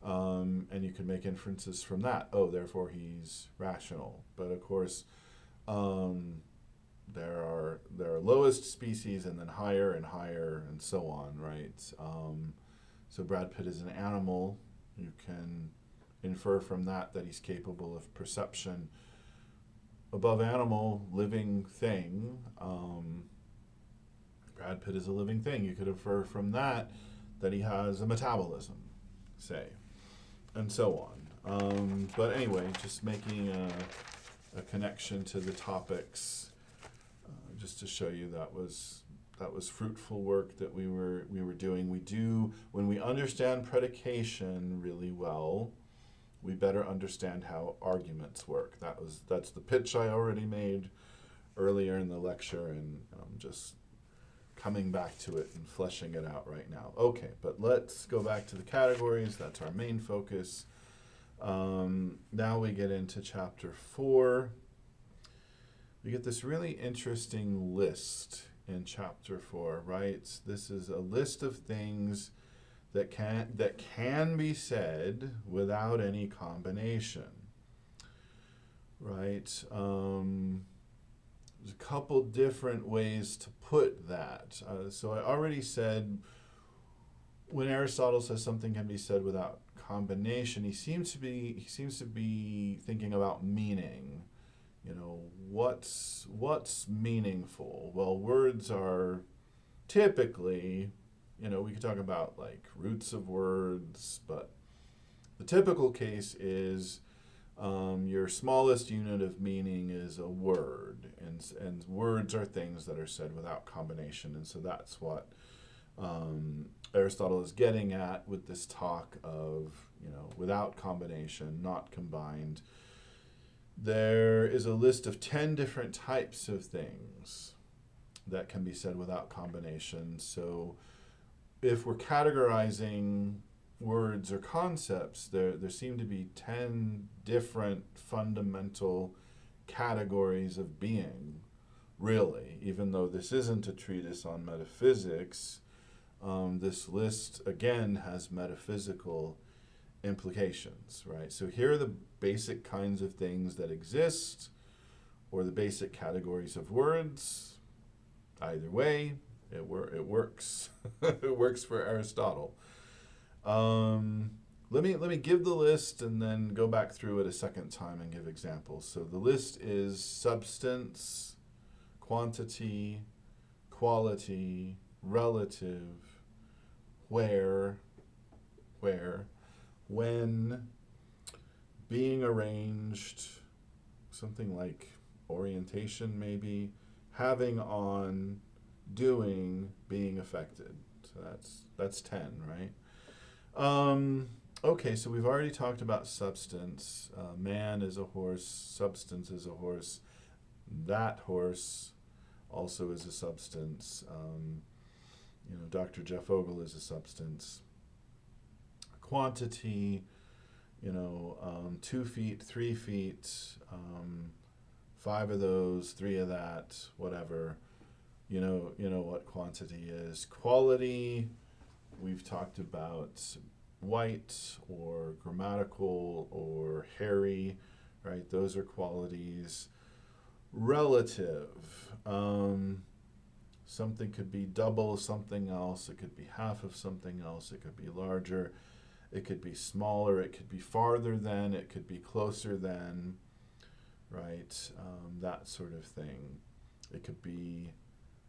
And you can make inferences from that. Oh, therefore he's rational. But of course, there are lowest species and then higher and so on, right? So Brad Pitt is an animal. You can infer from that he's capable of perception. Above animal, living thing. Brad Pitt is a living thing. You could infer from that he has a metabolism, say, and so on. But anyway, just making a connection to the topics, just to show you that was fruitful work that we were doing. We do, when we understand predication really well, we better understand how arguments work. That's the pitch I already made earlier in the lecture, and I'm just coming back to it and fleshing it out right now. Okay, but let's go back to the categories. That's our main focus. Now we get into chapter 4. We get this really interesting list in chapter 4, right? This is a list of things that can be said without any combination, right? There's a couple different ways to put that. So I already said when Aristotle says something can be said without combination, he seems to be thinking about meaning. You know, what's meaningful? Well, words are typically, you know, we could talk about like roots of words, but the typical case is your smallest unit of meaning is a word, and words are things that are said without combination, and so that's what Aristotle is getting at with this talk of, you know, without combination, not combined. There is a list of 10 different types of things that can be said without combination. So if we're categorizing words or concepts, there seem to be 10 different fundamental categories of being, really. Even though this isn't a treatise on metaphysics, this list, again, has metaphysical implications, right? So here are the basic kinds of things that exist, or the basic categories of words. Either way, it works. It works for Aristotle. Let me give the list and then go back through it a second time and give examples. So the list is substance, quantity, quality, relative, where, when, being arranged, something like orientation maybe, having on, doing, being affected. So that's 10, right? Okay, so we've already talked about substance. Man is a horse, substance is a horse. That horse also is a substance. You know, Dr. Jeff Ogle is a substance. Quantity, you know, 2 feet, 3 feet, 5 of those, 3 of that, whatever. You know what quantity is. Quality, we've talked about white or grammatical or hairy, right? Those are qualities. Relative, something could be double something else, it could be half of something else, it could be larger, it could be smaller, it could be farther than, it could be closer than, right? That sort of thing. It could be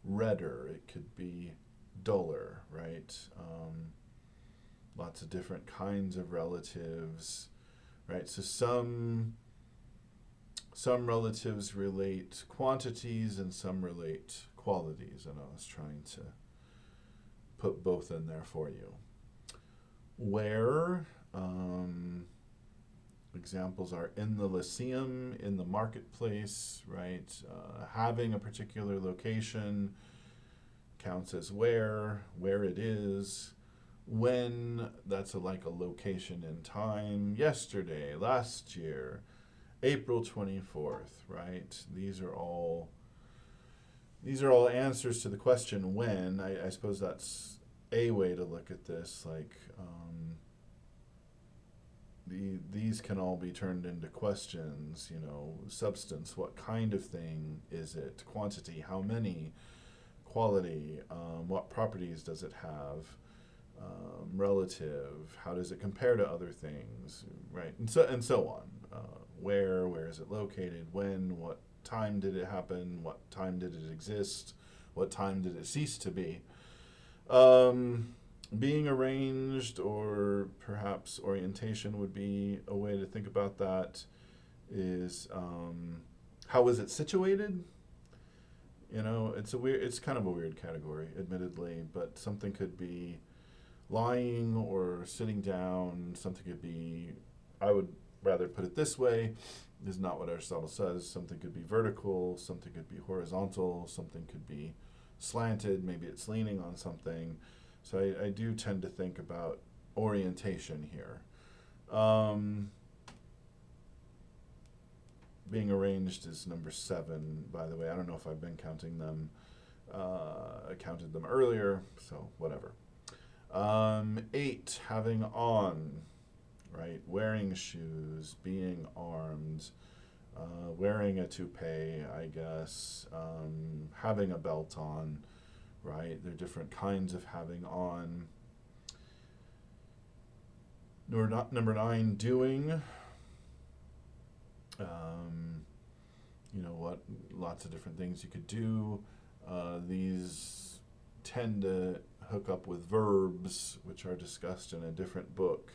redder, it could be duller, right? Lots of different kinds of relatives, right? So some relatives relate quantities and some relate qualities, and I was trying to put both in there for you. Where, examples are in the lyceum, in the marketplace, right? Having a particular location counts as where it is. When, that's like a location in time. Yesterday, last year, April 24th, right? These are all answers to the question when. I suppose that's a way to look at this. Like, these can all be turned into questions. You know, substance, what kind of thing is it? Quantity, how many? Quality, what properties does it have? Relative, how does it compare to other things, right? And so on. Where is it located? When? What time did it happen? What time did it exist? What time did it cease to be? Being arranged, or perhaps orientation would be a way to think about that, is how is it situated? You know, it's kind of a weird category, admittedly, but something could be lying or sitting down. Something could be, I would rather put it this way, this is not what Aristotle says. Something could be vertical, something could be horizontal, something could be slanted, maybe it's leaning on something. So I do tend to think about orientation here. Being arranged is number 7, by the way. I don't know if I've been counting them. I counted them earlier, so whatever. 8, having on, right? Wearing shoes, being armed, wearing a toupee, I guess, having a belt on, right? There are different kinds of having on. Number 9, doing. You know what? Lots of different things you could do. These tend to hook up with verbs, which are discussed in a different book.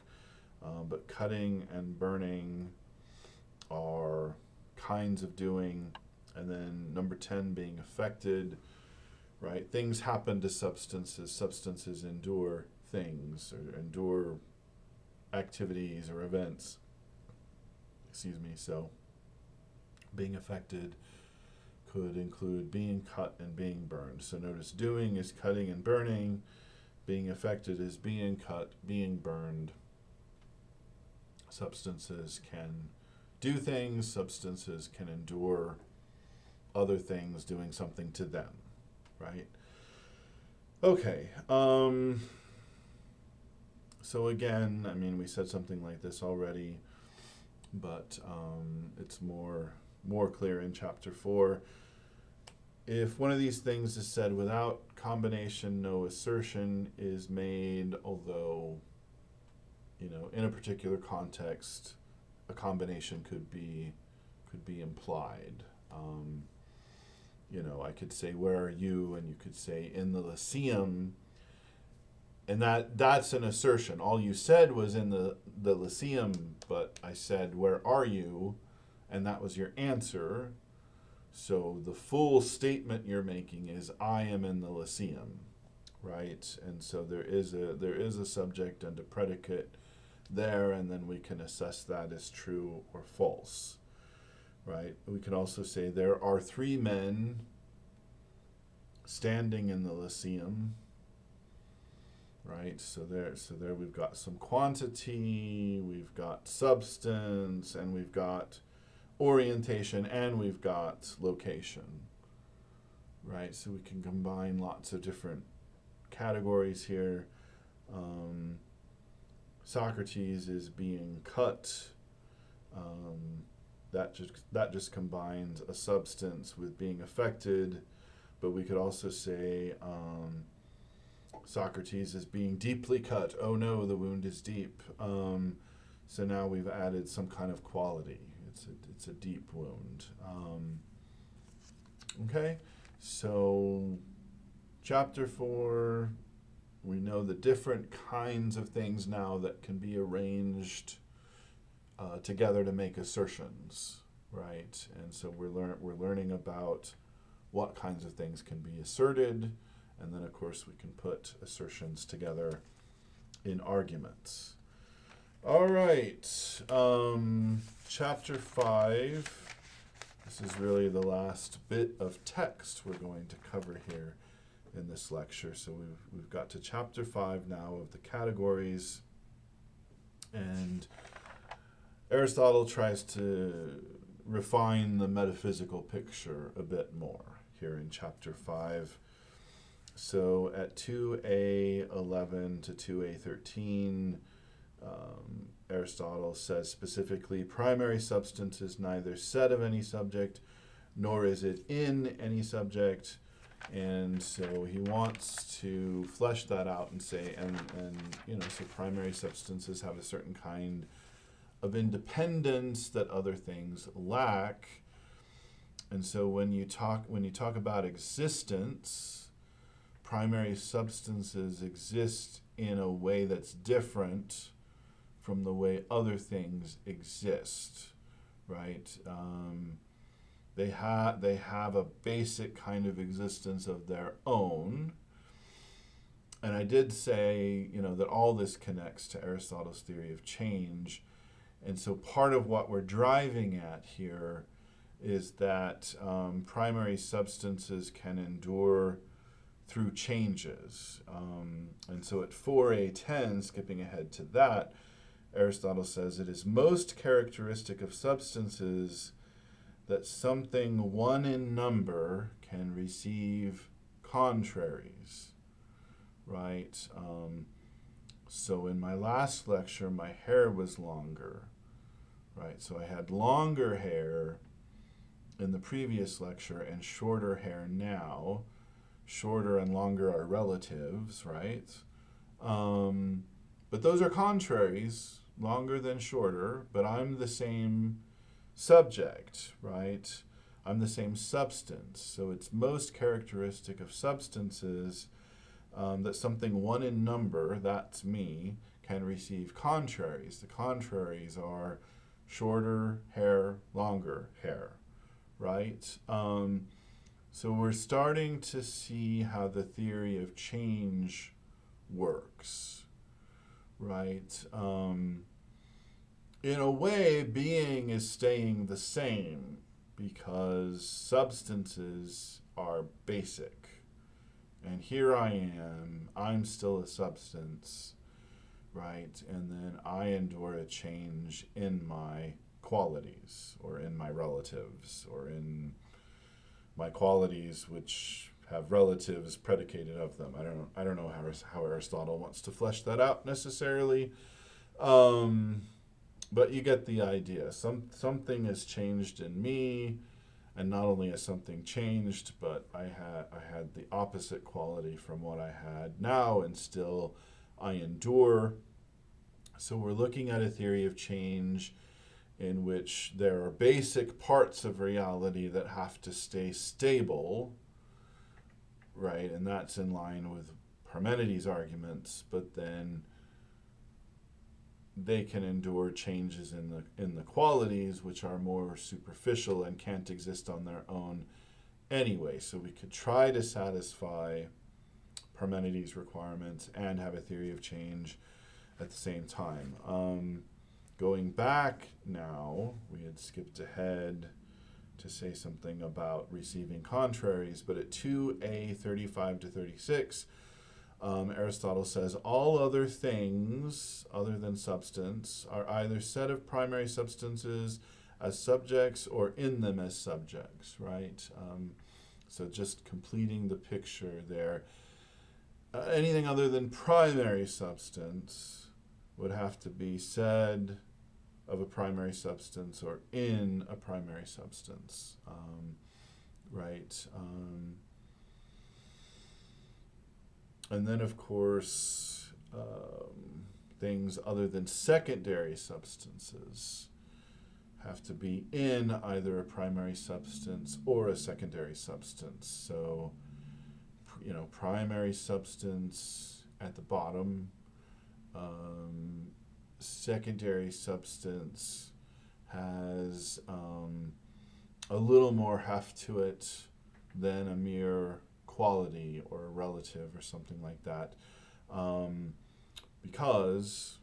But cutting and burning are kinds of doing. And then number 10, being affected, right? Things happen to substances. Substances endure things or endure activities or events. Excuse me. So being affected could include being cut and being burned. So notice doing is cutting and burning. Being affected is being cut, being burned. Substances can do things. Substances can endure other things doing something to them, right? Okay. So again, I mean, we said something like this already, but it's more clear in chapter 4. If one of these things is said without combination, no assertion is made, although, you know, in a particular context, a combination could be implied. You know, I could say, where are you? And you could say, in the Lyceum. And that's an assertion. All you said was in the Lyceum, but I said, where are you? And that was your answer. So the full statement you're making is, I am in the Lyceum, right? And so there is a subject and a predicate there, and then we can assess that as true or false, right? We can also say, there are 3 men standing in the Lyceum, right? So there we've got some quantity, we've got substance, and we've got orientation, and we've got location, right? So we can combine lots of different categories here. Socrates is being cut. That just combines a substance with being affected, but we could also say Socrates is being deeply cut. Oh no, the wound is deep. So now we've added some kind of quality. It's a deep wound. Okay, so chapter 4, we know the different kinds of things now that can be arranged together to make assertions, right? And so we're learning about what kinds of things can be asserted, and then of course we can put assertions together in arguments. All right, chapter 5. This is really the last bit of text we're going to cover here in this lecture. So we've got to chapter 5 now of the categories, and Aristotle tries to refine the metaphysical picture a bit more here in chapter 5. So at 2a11 to 2a13, Aristotle says specifically, primary substance is neither said of any subject, nor is it in any subject. And so he wants to flesh that out and say, and you know, so primary substances have a certain kind of independence that other things lack. And so when you talk about existence, primary substances exist in a way that's different from the way other things exist, right? They have a basic kind of existence of their own. And I did say, you know, that all this connects to Aristotle's theory of change. And so part of what we're driving at here is that primary substances can endure through changes. And so at 4a10, skipping ahead to that, Aristotle says it is most characteristic of substances that something one in number can receive contraries, right? So in my last lecture, my hair was longer, right? So I had longer hair in the previous lecture and shorter hair now. Shorter and longer are relatives, right? But those are contraries, longer than shorter, but I'm the same subject, right? I'm the same substance. So it's most characteristic of substances that something one in number, that's me, can receive contraries. The contraries are shorter hair, longer hair, right? So we're starting to see how the theory of change works, right? In a way, being is staying the same because substances are basic. And here I am, I'm still a substance, right? And then I endure a change in my qualities or in my relatives or in my qualities which have relatives predicated of them. I don't know how Aristotle wants to flesh that out necessarily. But you get the idea. Something has changed in me, and not only has something changed, but I had the opposite quality from what I had now, and still I endure. So we're looking at a theory of change in which there are basic parts of reality that have to stay stable, right? And that's in line with Parmenides' arguments, but then they can endure changes in the qualities which are more superficial and can't exist on their own anyway. So we could try to satisfy Parmenides' requirements and have a theory of change at the same time. Going back now, we had skipped ahead to say something about receiving contraries, but at 2a 35 to 36, Aristotle says, all other things other than substance are either set of primary substances as subjects or in them as subjects, right? So just completing the picture there. Anything other than primary substance would have to be said of a primary substance or in a primary substance, right? And then, of course, things other than secondary substances have to be in either a primary substance or a secondary substance. So, primary substance at the bottom, secondary substance has a little more heft to it than a mere quality or a relative or something like that, because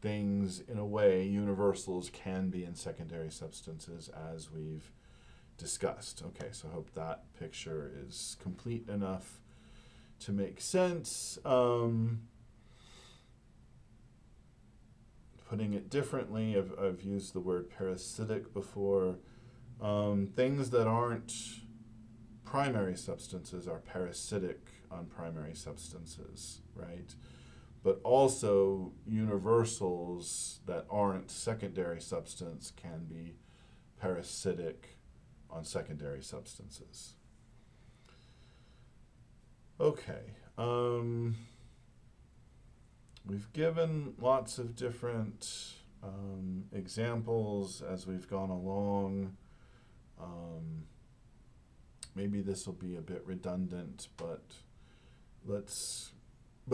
things, in a way, universals can be in secondary substances, as we've discussed. Okay, so I hope that picture is complete enough to make sense. Putting it differently, I've used the word parasitic before. Things that aren't primary substances are parasitic on primary substances, right? But also universals that aren't secondary substance can be parasitic on secondary substances. Okay. We've given lots of different examples as we've gone along. Maybe this will be a bit redundant, but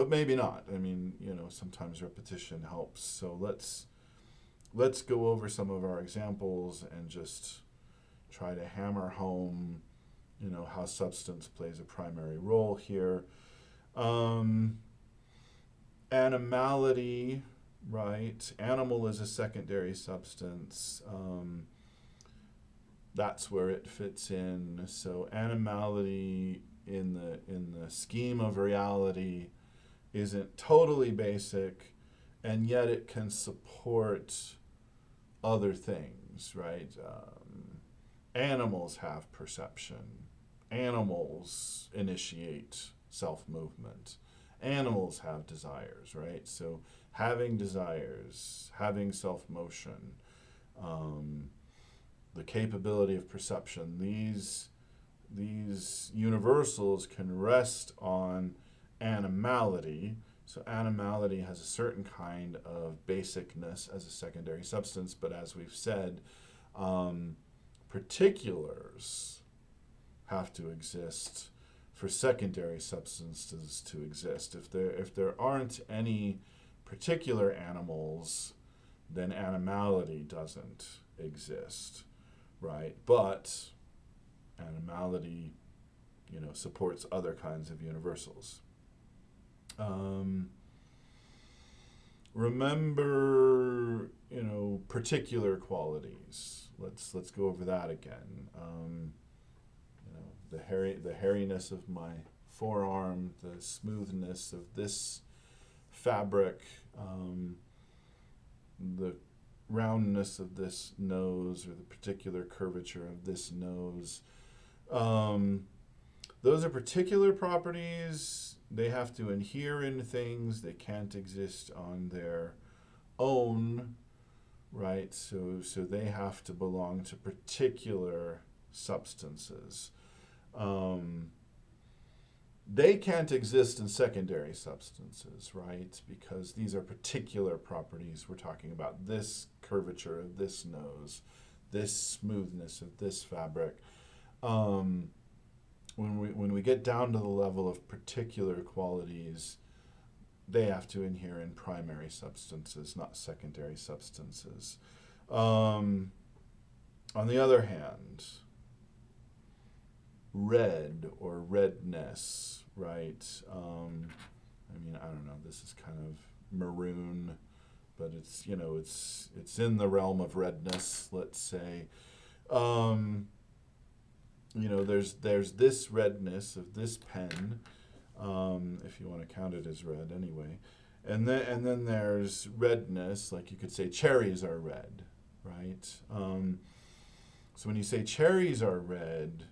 maybe not. I mean, sometimes repetition helps. So let's go over some of our examples and just try to hammer home, how substance plays a primary role here. Animality, right? Animal is a secondary substance. That's where it fits in. So animality in the scheme of reality isn't totally basic, and yet it can support other things, right? Animals have perception. Animals initiate self-movement. Animals have desires, right? So having desires, having self-motion, the capability of perception, these universals can rest on animality So animality has a certain kind of basicness as a secondary substance, but as we've said, particulars have to exist for secondary substances to exist. If there aren't any particular animals, then animality doesn't exist, right? But animality, supports other kinds of universals. Remember, particular qualities. Let's go over that again. The hairiness of my forearm, the smoothness of this fabric, the roundness of this nose, or the particular curvature of this nose. Those are particular properties. They have to inhere in things. They can't exist on their own, right? So they have to belong to particular substances. They can't exist in secondary substances, right? Because these are particular properties. We're talking about this curvature of this nose, this smoothness of this fabric. When we get down to the level of particular qualities, they have to inhere in primary substances, not secondary substances. On the other hand, red or redness, right? I don't know, this is kind of maroon, but it's in the realm of redness, let's say. There's this redness of this pen, if you want to count it as red anyway. And then there's redness, like you could say cherries are red, right? So when you say cherries are red,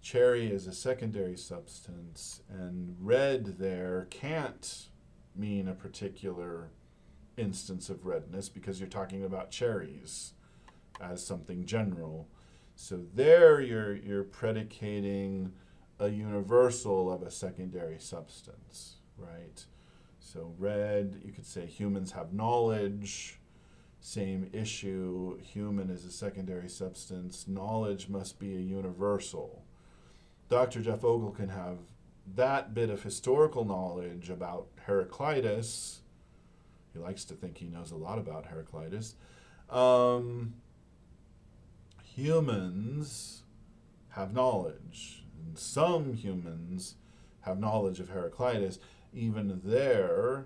cherry is a secondary substance, and red there can't mean a particular instance of redness because you're talking about cherries as something general. So there you're predicating a universal of a secondary substance, right? So red, you could say humans have knowledge. Same issue, human is a secondary substance. Knowledge must be a universal. Dr. Jeff Ogle can have that bit of historical knowledge about Heraclitus. He likes to think he knows a lot about Heraclitus. Humans have knowledge, and some humans have knowledge of Heraclitus. Even there,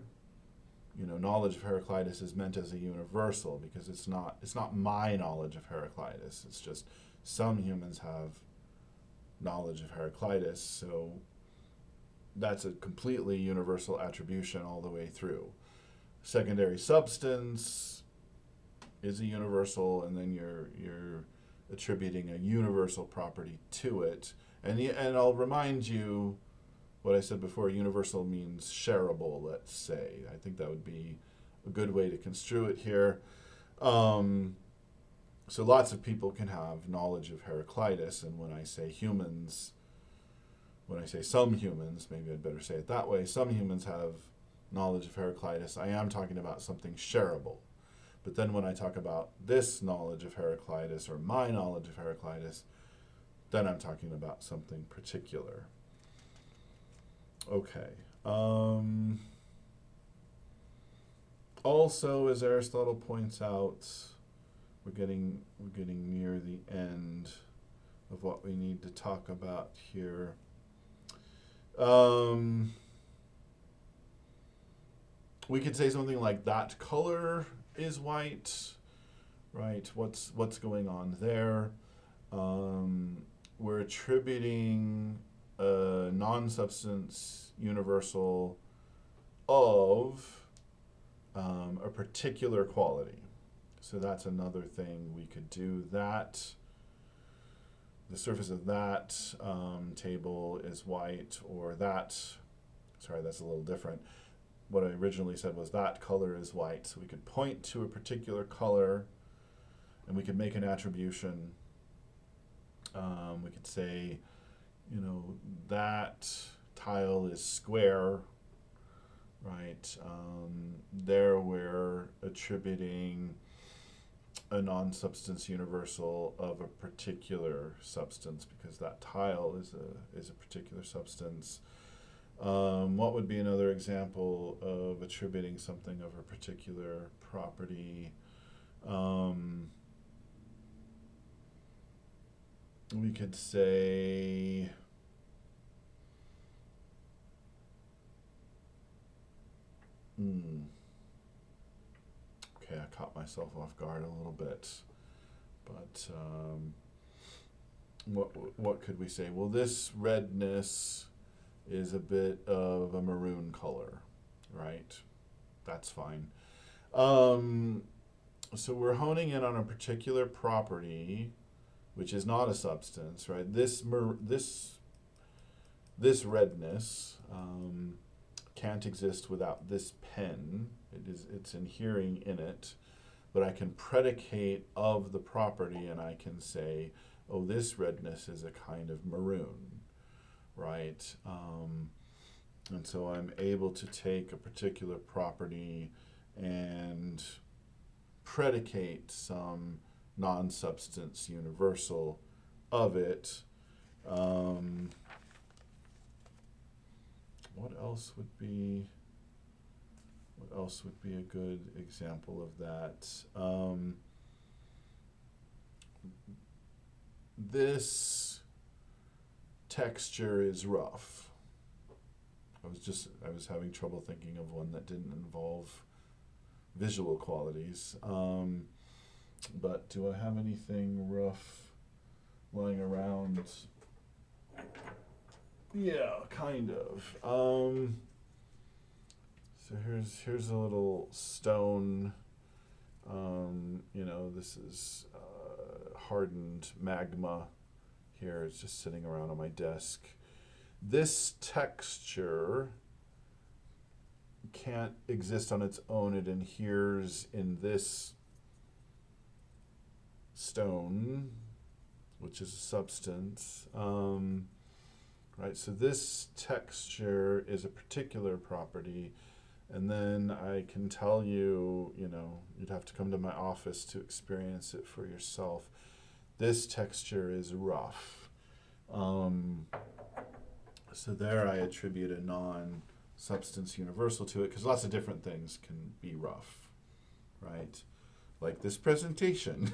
knowledge of Heraclitus is meant as a universal because it's not my knowledge of Heraclitus. It's just some humans have knowledge of Heraclitus, so that's a completely universal attribution all the way through. Secondary substance is a universal, and then you're attributing a universal property to it. And I'll remind you what I said before, universal means shareable, let's say. I think that would be a good way to construe it here. So lots of people can have knowledge of Heraclitus, and when I say some humans, maybe I'd better say it that way, some humans have knowledge of Heraclitus, I am talking about something shareable. But then when I talk about this knowledge of Heraclitus or my knowledge of Heraclitus, then I'm talking about something particular. Okay. Also, as Aristotle points out, we're getting near the end of what we need to talk about here. We could say something like that color is white, right? What's going on there? We're attributing a non-substance universal of a particular quality. So that's another thing we could do. That the surface of that table is white, or that's a little different. What I originally said was that color is white. So we could point to a particular color, and we could make an attribution. We could say, that tile is square, right? There we're attributing a non-substance universal of a particular substance because that tile is a particular substance. What would be another example of attributing something of a particular property? We could say, okay, I caught myself off guard a little bit, but what could we say? Well, this redness is a bit of a maroon color, right? That's fine. So we're honing in on a particular property, which is not a substance, right? This redness can't exist without this pen. It's inhering in it, but I can predicate of the property, and I can say, oh, this redness is a kind of maroon, right? And so I'm able to take a particular property and predicate some non-substance universal of it. What else would be a good example of that? This texture is rough. I was having trouble thinking of one that didn't involve visual qualities. But do I have anything rough lying around? Yeah, kind of. So here's a little stone. This is hardened magma. Here it's just sitting around on my desk. This texture can't exist on its own. It inheres in this stone, which is a substance. Right, so this texture is a particular property, and then I can tell you, you'd have to come to my office to experience it for yourself. This texture is rough. So there I attribute a non-substance universal to it, because lots of different things can be rough, right? Like this presentation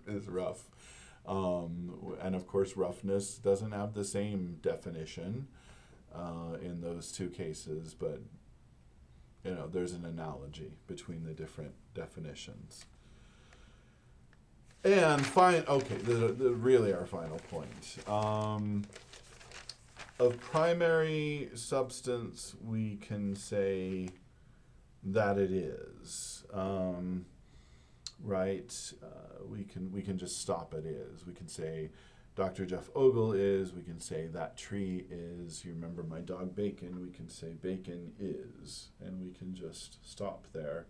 is rough. And of course, roughness doesn't have the same definition in those two cases, but there's an analogy between the different definitions. And really our final point. Of primary substance, we can say that it is. Right? We can just stop at is. We can say Dr. Jeff Ogle is. We can say that tree is. You remember my dog Bacon? We can say Bacon is, and we can just stop there.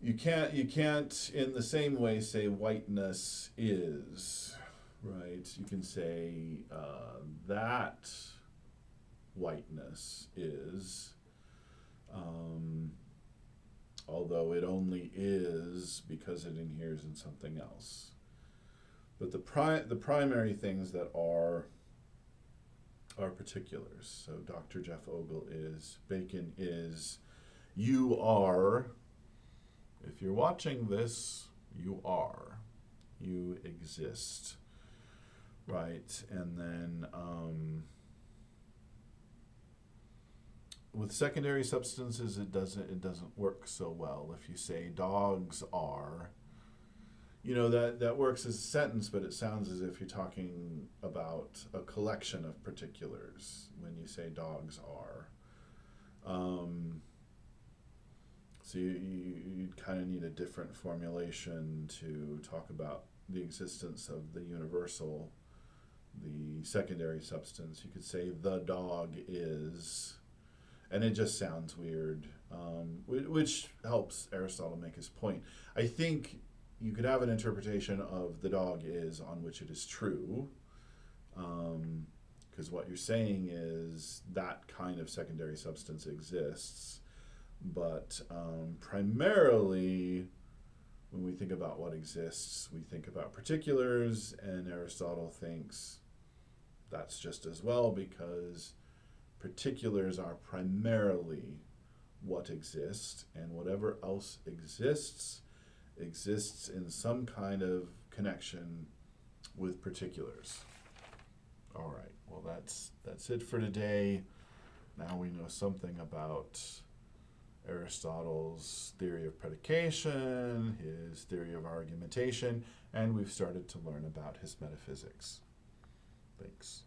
You can't in the same way say whiteness is, right? You can say that whiteness is. Although it only is because it inheres in something else. But the primary things that are particulars. So Dr. Jeff Ogle is, Bacon is, you are. If you're watching this, you are. You exist. Right? And then with secondary substances, it doesn't work so well. If you say dogs are, that works as a sentence, but it sounds as if you're talking about a collection of particulars when you say dogs are. So you kind of need a different formulation to talk about the existence of the universal, the secondary substance. You could say the dog is. And it just sounds weird, which helps Aristotle make his point. I think you could have an interpretation of the dog is on which it is true, Because what you're saying is that kind of secondary substance exists, but primarily when we think about what exists, we think about particulars, and Aristotle thinks that's just as well, because particulars are primarily what exists, and whatever else exists in some kind of connection with particulars. All right, well that's it for today. Now we know something about Aristotle's theory of predication, his theory of argumentation, and we've started to learn about his metaphysics. Thanks.